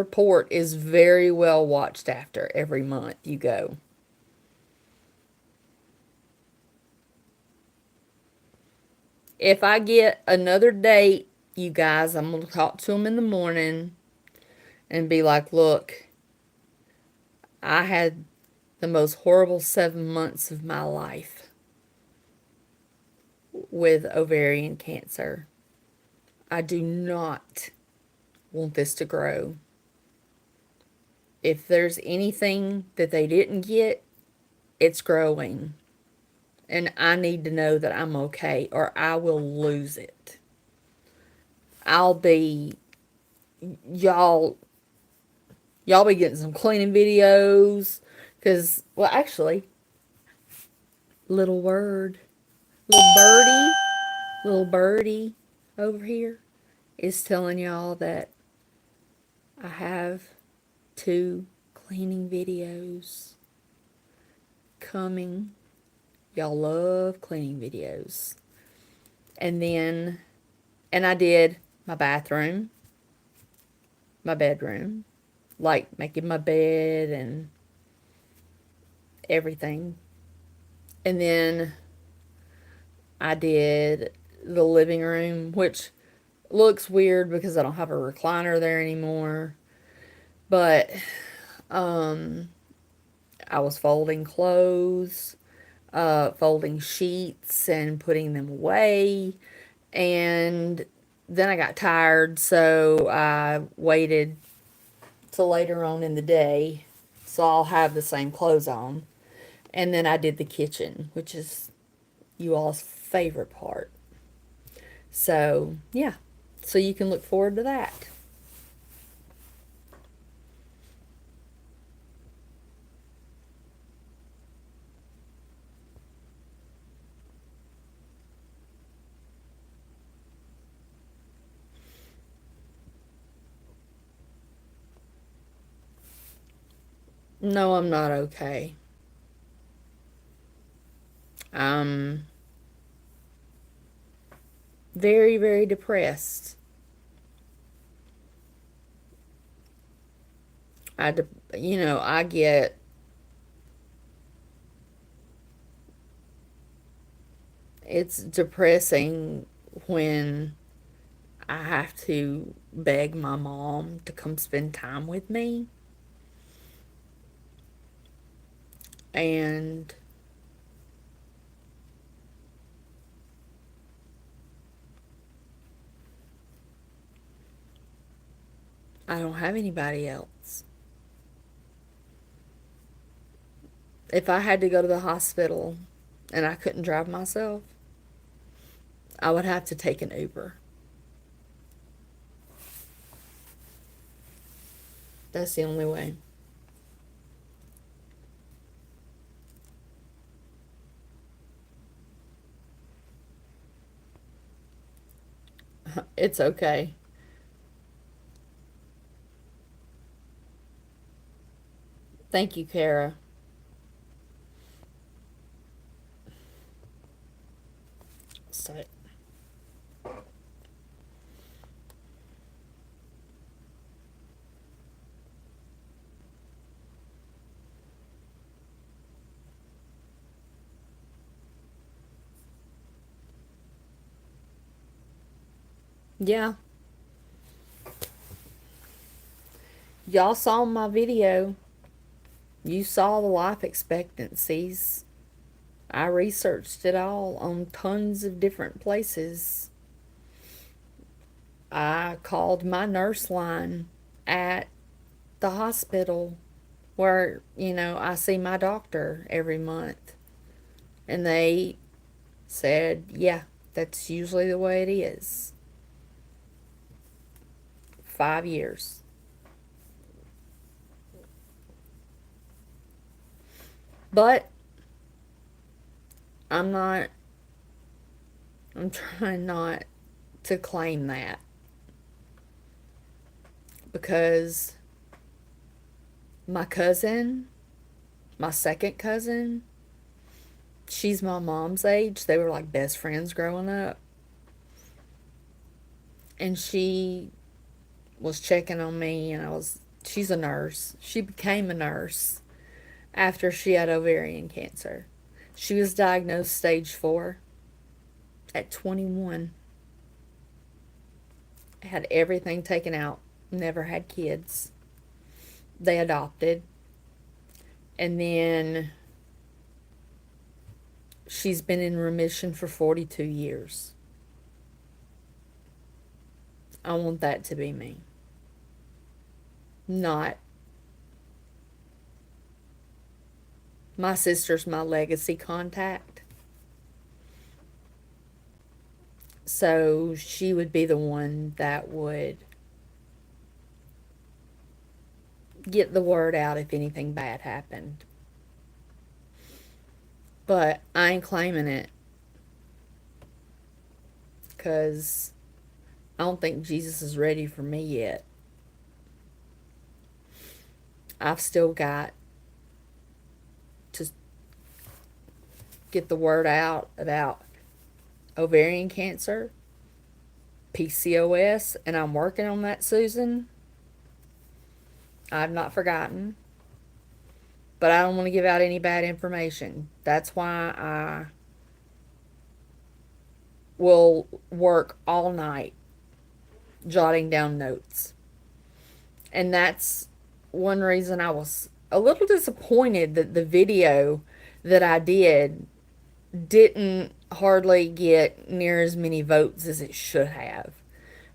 port is very well watched after every month you go. If I get another date, you guys, I'm going to talk to them in the morning and be like, look, I had the most horrible 7 months of my life with ovarian cancer. I do not want this to grow. If there's anything that they didn't get, it's growing. And I need to know that I'm okay or I will lose it. I'll be, y'all, y'all be getting some cleaning videos. Because, well, actually, little word, little birdie, little birdie over here is telling y'all that I have 2 cleaning videos coming. Y'all love cleaning videos. And then, and I did my bathroom, my bedroom, like making my bed and everything. And then I did the living room, which looks weird because I don't have a recliner there anymore. But I was folding clothes, folding sheets and putting them away. And then I got tired, so I waited till later on in the day. So I'll have the same clothes on. And then I did the kitchen, which is you all's favorite part. So, yeah. So you can look forward to that. No, I'm not okay. I'm very, very depressed. I get it's depressing when I have to beg my mom to come spend time with me. And I don't have anybody else. If I had to go to the hospital and I couldn't drive myself, I would have to take an Uber. That's the only way. It's okay. Thank you, Kara. So, yeah. Y'all saw my video. You saw the life expectancies. I researched it all on tons of different places. I called my nurse line at the hospital where, I see my doctor every month. And they said, yeah, that's usually the way it is. 5 years. But I'm not, I'm trying not to claim that because my cousin, my second cousin, she's my mom's age. They were like best friends growing up. And she was checking on me, and she's a nurse. She became a nurse after she had ovarian cancer. She was diagnosed stage 4 at 21. Had everything taken out, never had kids. They adopted. And then she's been in remission for 42 years. I want that to be me. Not my sister's my legacy contact. So she would be the one that would get the word out if anything bad happened. But I ain't claiming it because I don't think Jesus is ready for me yet. I've still got to get the word out about ovarian cancer, PCOS, and I'm working on that, Susan. I've not forgotten. But I don't want to give out any bad information. That's why I will work all night jotting down notes. And that's one reason I was a little disappointed that the video that I didn't hardly get near as many votes as it should have.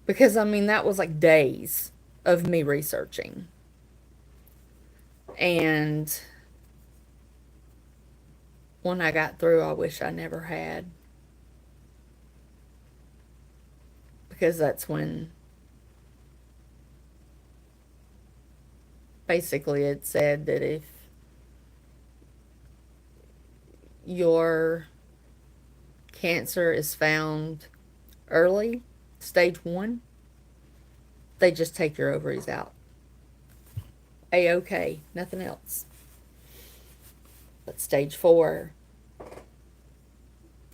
Because, I mean, that was like days of me researching. And when I got through, I wish I never had. Because that's when basically it said that if your cancer is found early, stage 1, they just take your ovaries out. A-okay, nothing else. But stage 4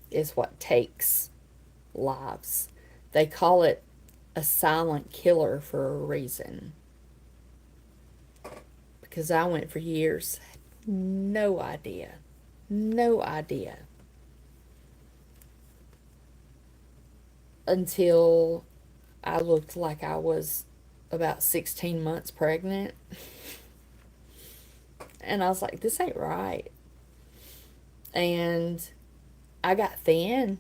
is what takes lives. They call it a silent killer for a reason. Because I went for years, no idea. No idea. Until I looked like I was about 16 months pregnant. And I was like, this ain't right. And I got thin.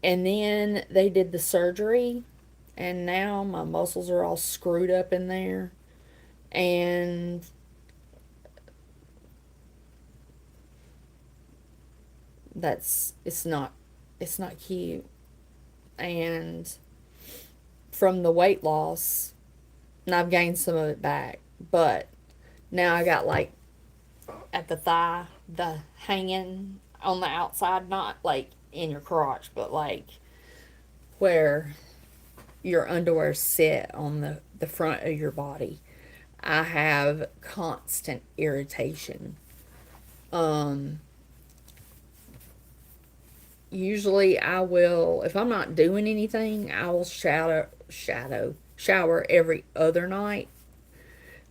And then they did the surgery. And now my muscles are all screwed up in there. And it's not cute. And from the weight loss, and I've gained some of it back, but now I got like at the thigh, the hanging on the outside, not like in your crotch, but like where your underwear sit on the front of your body. I have constant irritation. Usually I will, if I'm not doing anything, I will shower every other night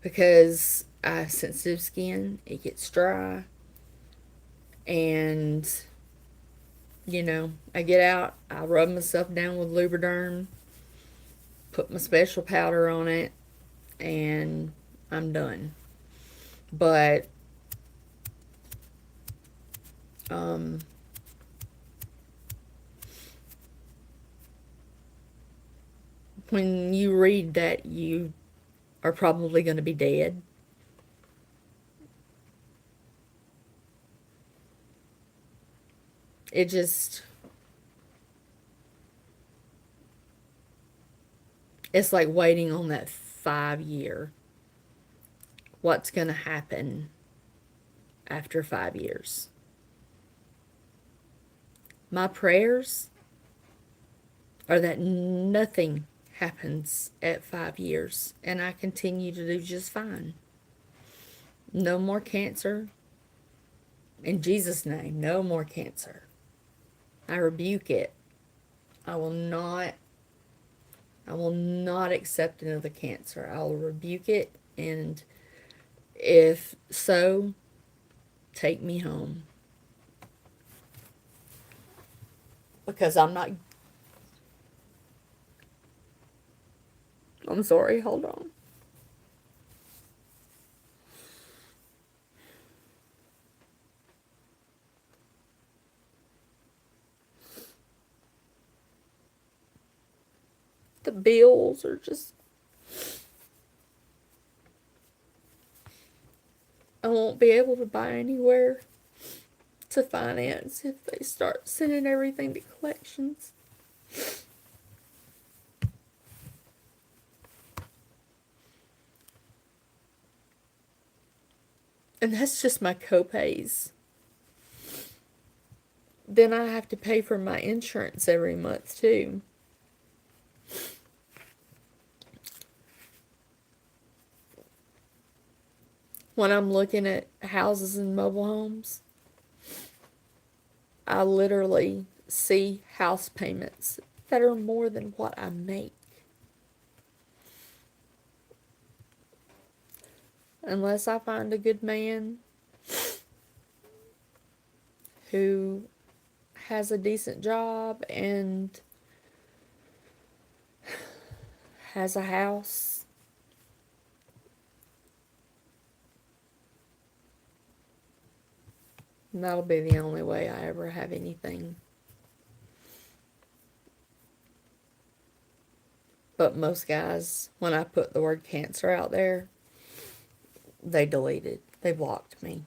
because I have sensitive skin. It gets dry. And, I get out, I rub myself down with Lubriderm, put my special powder on it, and I'm done. But, when you read that you are probably going to be dead, it's like waiting on that 5 year. What's going to happen after 5 years? My prayers are that nothing happens at 5 years and I continue to do just fine. No more cancer. In Jesus' name, no more cancer. I rebuke it. I will not accept another cancer. I will rebuke it, and if so, take me home. Because I'm sorry, hold on. The bills are just, I won't be able to buy anywhere to finance if they start sending everything to collections. And that's just my copays. Then I have to pay for my insurance every month too. When I'm looking at houses and mobile homes, I literally see house payments that are more than what I make. Unless I find a good man who has a decent job and has a house. And that'll be the only way I ever have anything. But most guys, when I put the word cancer out there, they deleted. They blocked me.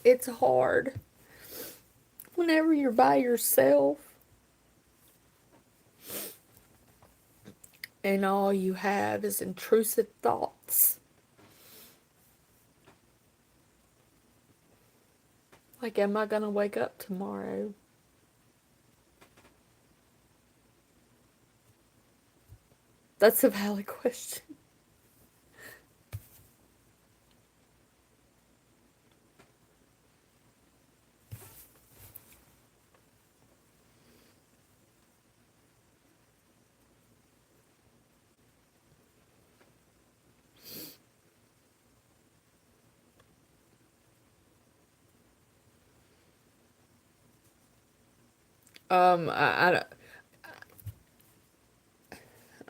It's hard whenever you're by yourself and all you have is intrusive thoughts. Like, am I going to wake up tomorrow? That's a valid question. I,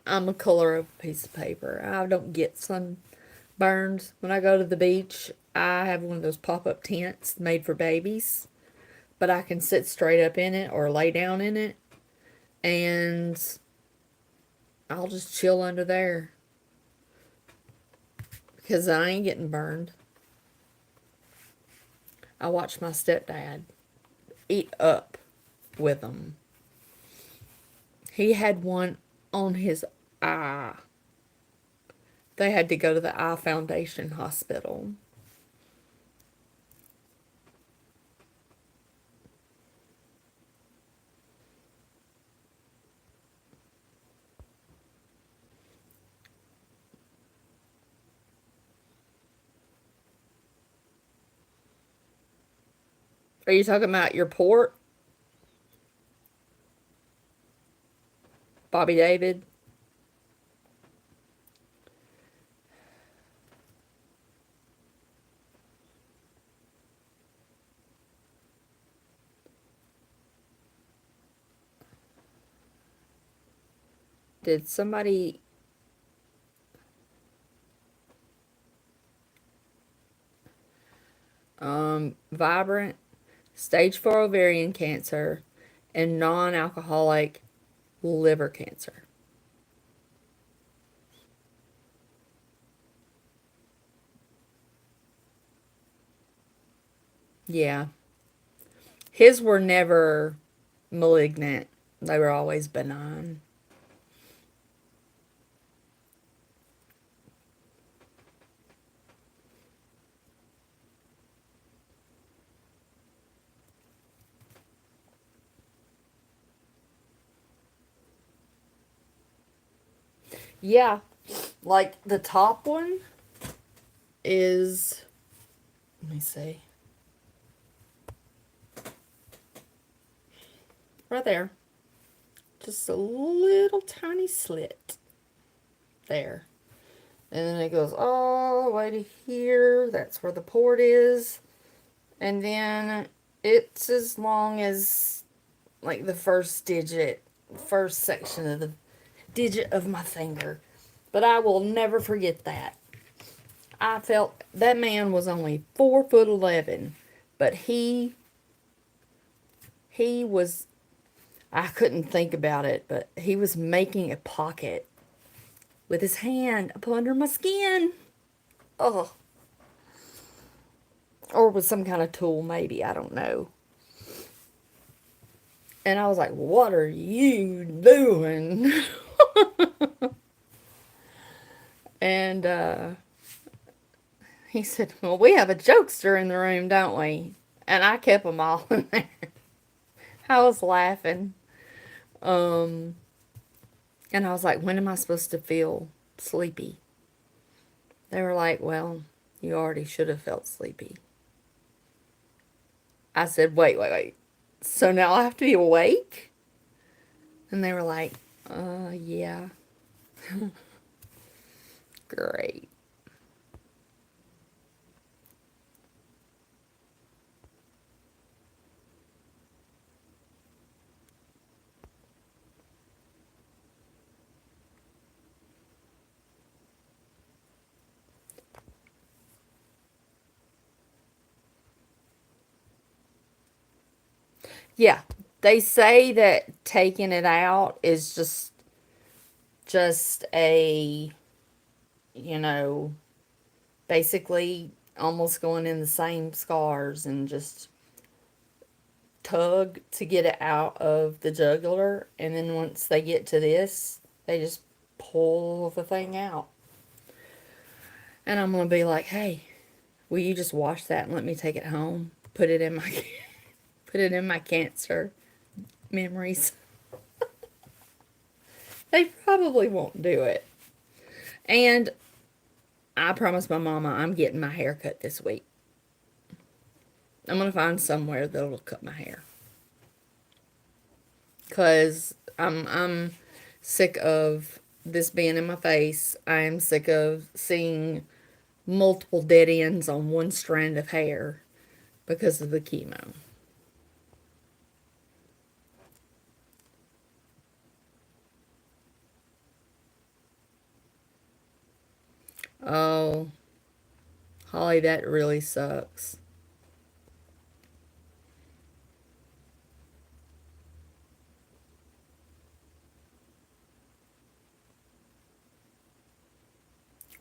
I'm a color of a piece of paper. I don't get sunburns. When I go to the beach, I have one of those pop-up tents made for babies, but I can sit straight up in it or lay down in it, and I'll just chill under there because I ain't getting burned. I watched my stepdad eat up with them. He had one on his eye. They had to go to the Eye Foundation hospital. Are you talking about your port, Bobby David? Did somebody... Vibrant, stage 4 ovarian cancer, and non-alcoholic liver cancer. Yeah. His were never malignant. They were always benign. Yeah. Like the top one is, let me see. Right there. Just a little tiny slit. There. And then it goes all the way to here. That's where the port is. And then it's as long as like the first digit, first section of the digit of my finger. But I will never forget that. I felt that man was only 4'11", but he he was, I couldn't think about it, but he was making a pocket with his hand up under my skin. Oh, or with some kind of tool, maybe. I don't know. And I was like, what are you doing? And he said, well, we have a jokester in the room, don't we? And I kept them all in there. I was laughing. Um, and I was like, when am I supposed to feel sleepy? They were like, well, you already should have felt sleepy. I said, wait. So now I have to be awake? And they were like, yeah. Great. Yeah, they say that taking it out is just a, you know, basically almost going in the same scars and just tug to get it out of the jugular, and then once they get to this, they just pull the thing out. And I'm going to be like, "Hey, will you just wash that and let me take it home? Put it in my put it in my cancer memories." They probably won't do it. And I promised my mama I'm getting my hair cut this week. I'm going to find somewhere that'll cut my hair. Cuz I'm sick of this being in my face. I am sick of seeing multiple dead ends on one strand of hair because of the chemo. Oh, Holly, that really sucks.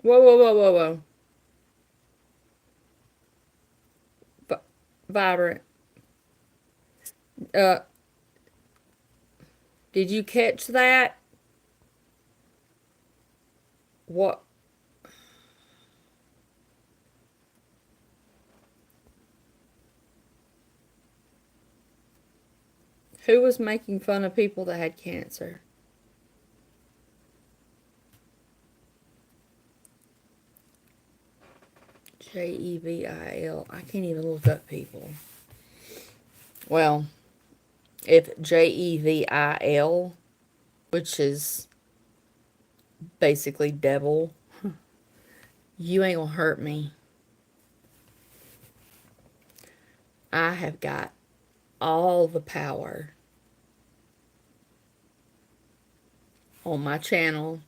Whoa. Vi- Vibrant. Uh, did you catch that? What? Who was making fun of people that had cancer? Jevil. I can't even look up people. Well, if Jevil, which is basically devil, you ain't gonna hurt me. I have got all the power on my channel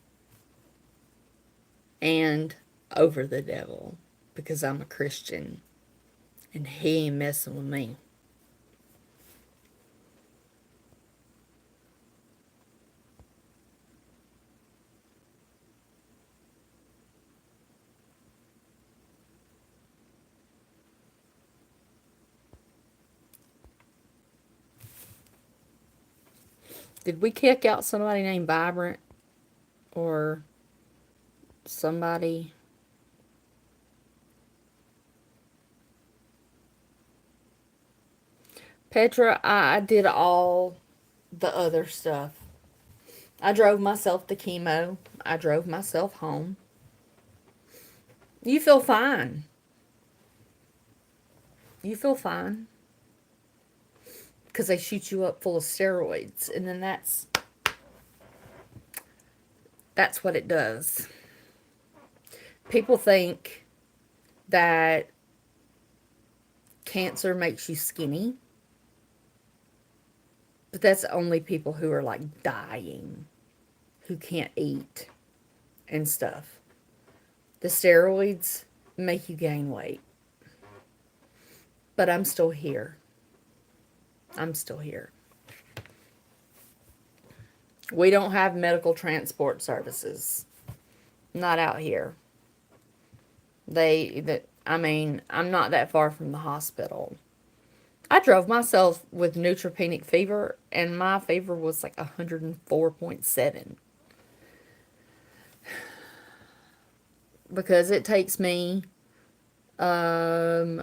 and over the devil because I'm a Christian and he ain't messing with me. Did we kick out somebody named Vibrant or somebody? Petra, I did all the other stuff. I drove myself to chemo. I drove myself home. You feel fine. You feel fine. Because they shoot you up full of steroids. And then that's what it does. People think that cancer makes you skinny. But that's only people who are like dying, who can't eat and stuff. The steroids make you gain weight. But I'm still here. I'm still here. We don't have medical transport services. Not out here. I'm not that far from the hospital. I drove myself with neutropenic fever, and my fever was like 104.7. Because it takes me, I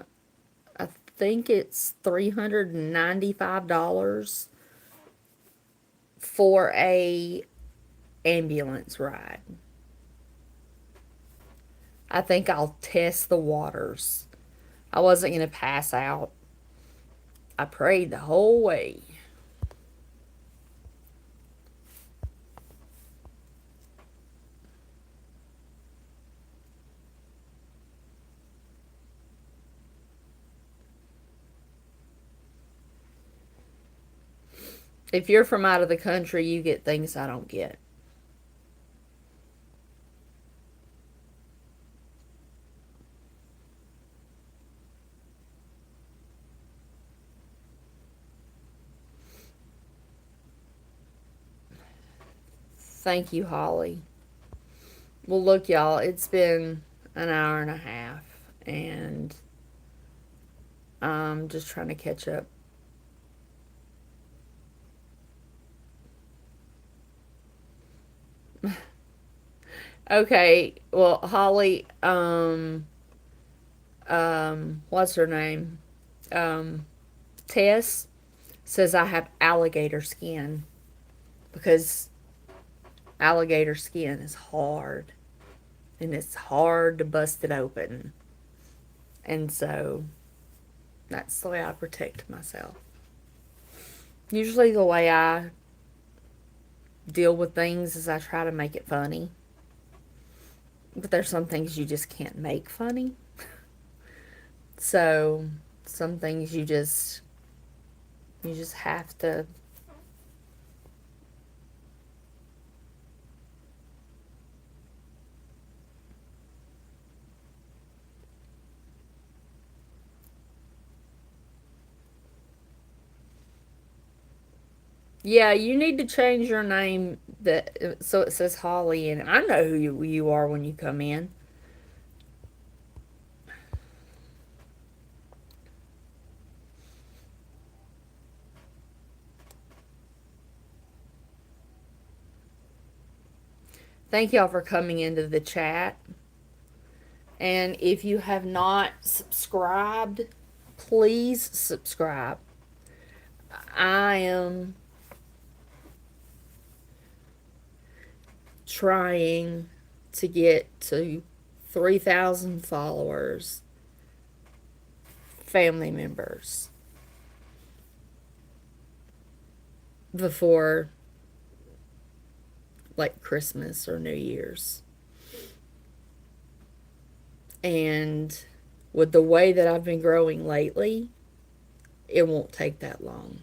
think it's $395 for a ambulance ride. I think I'll test the waters. I wasn't going to pass out. I prayed the whole way. If you're from out of the country, you get things I don't get. Thank you, Holly. Well, look, y'all, it's been an hour and a half, and I'm just trying to catch up. Okay, well, Holly, what's her name? Tess says I have alligator skin because alligator skin is hard and it's hard to bust it open. And so that's the way I protect myself. Usually the way I deal with things is I try to make it funny. But there's some things you just can't make funny. So some things you just have to Yeah, you need to change your name so it says Holly, and I know who you are when you come in. Thank y'all for coming into the chat. And if you have not subscribed, please subscribe. I am trying to get to 3,000 followers, family members, before like Christmas or New Year's. And with the way that I've been growing lately, it won't take that long.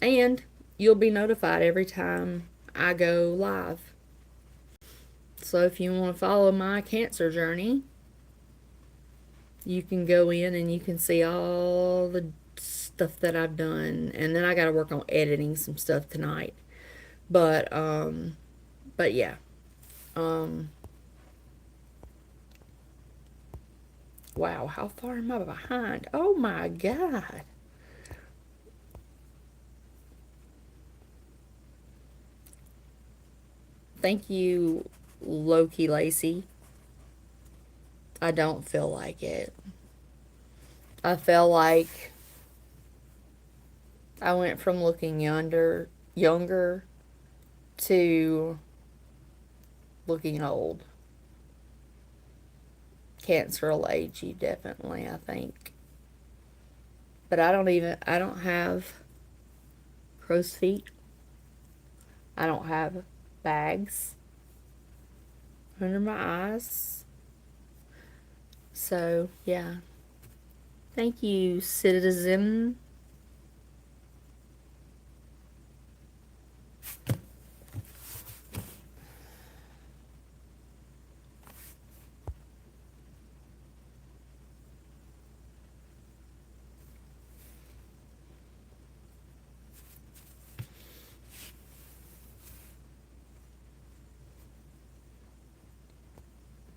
And you'll be notified every time I go live. So if you want to follow my cancer journey, you can go in and you can see all the stuff that I've done. And then I got to work on editing some stuff tonight. But yeah. Wow, how far am I behind? Oh my God. Thank you, Loki Lacey. I don't feel like it. I feel like I went from looking younger to looking old. Cancer will age you definitely, I think. But I don't have crow's feet. I don't have bags under my eyes. So, yeah. Thank you, citizen.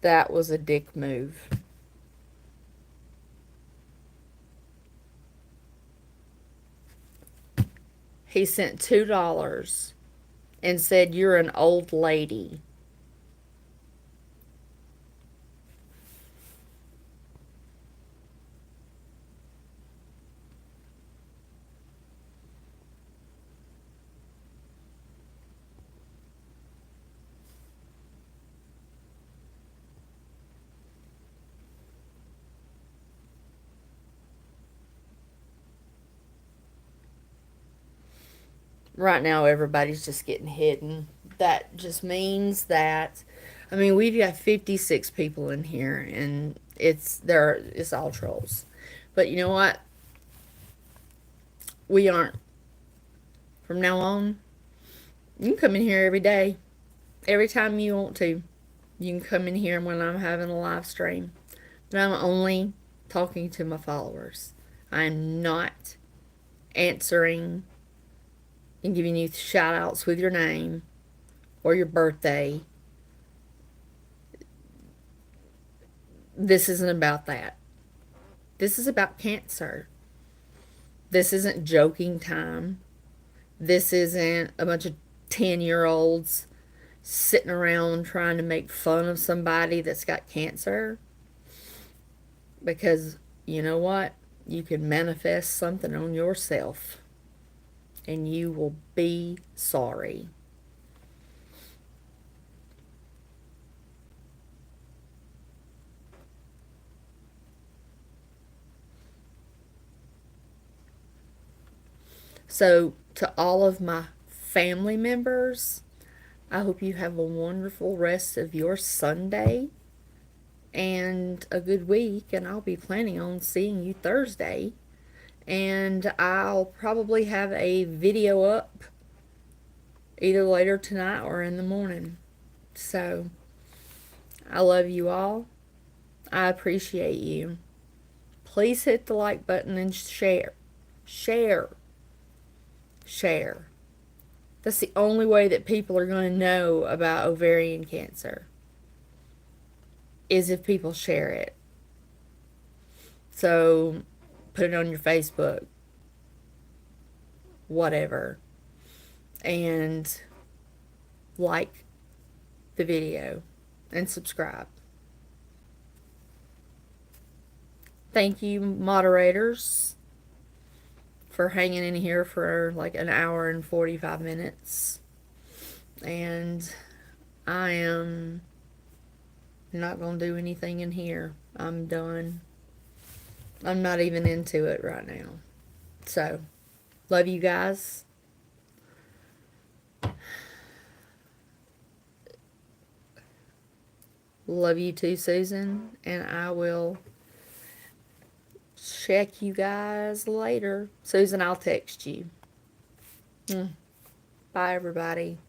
That was a dick move. He sent $2 and said, "You're an old lady." Right now, everybody's just getting hidden. That just means that, I mean, we've got 56 people in here, and it's all trolls. But you know what? We aren't. From now on, you can come in here every day, every time you want to. You can come in here when I'm having a live stream. But I'm only talking to my followers. I'm not answering and giving you shout outs with your name or your birthday. This isn't about that. This is about cancer. This isn't joking time. This isn't a bunch of 10-year-olds sitting around trying to make fun of somebody that's got cancer. Because you know what? You can manifest something on yourself and you will be sorry. So, to all of my family members, I hope you have a wonderful rest of your Sunday and a good week. And I'll be planning on seeing you Thursday. And I'll probably have a video up either later tonight or in the morning. So, I love you all. I appreciate you. Please hit the like button and share. Share. Share. That's the only way that people are going to know about ovarian cancer, is if people share it. So, put it on your Facebook, whatever, and like the video and subscribe. Thank you, moderators, for hanging in here for like an hour and 45 minutes. And I am not going to do anything in here. I'm done. I'm not even into it right now. So, love you guys. Love you too, Susan. And I will check you guys later. Susan, I'll text you. Bye, everybody.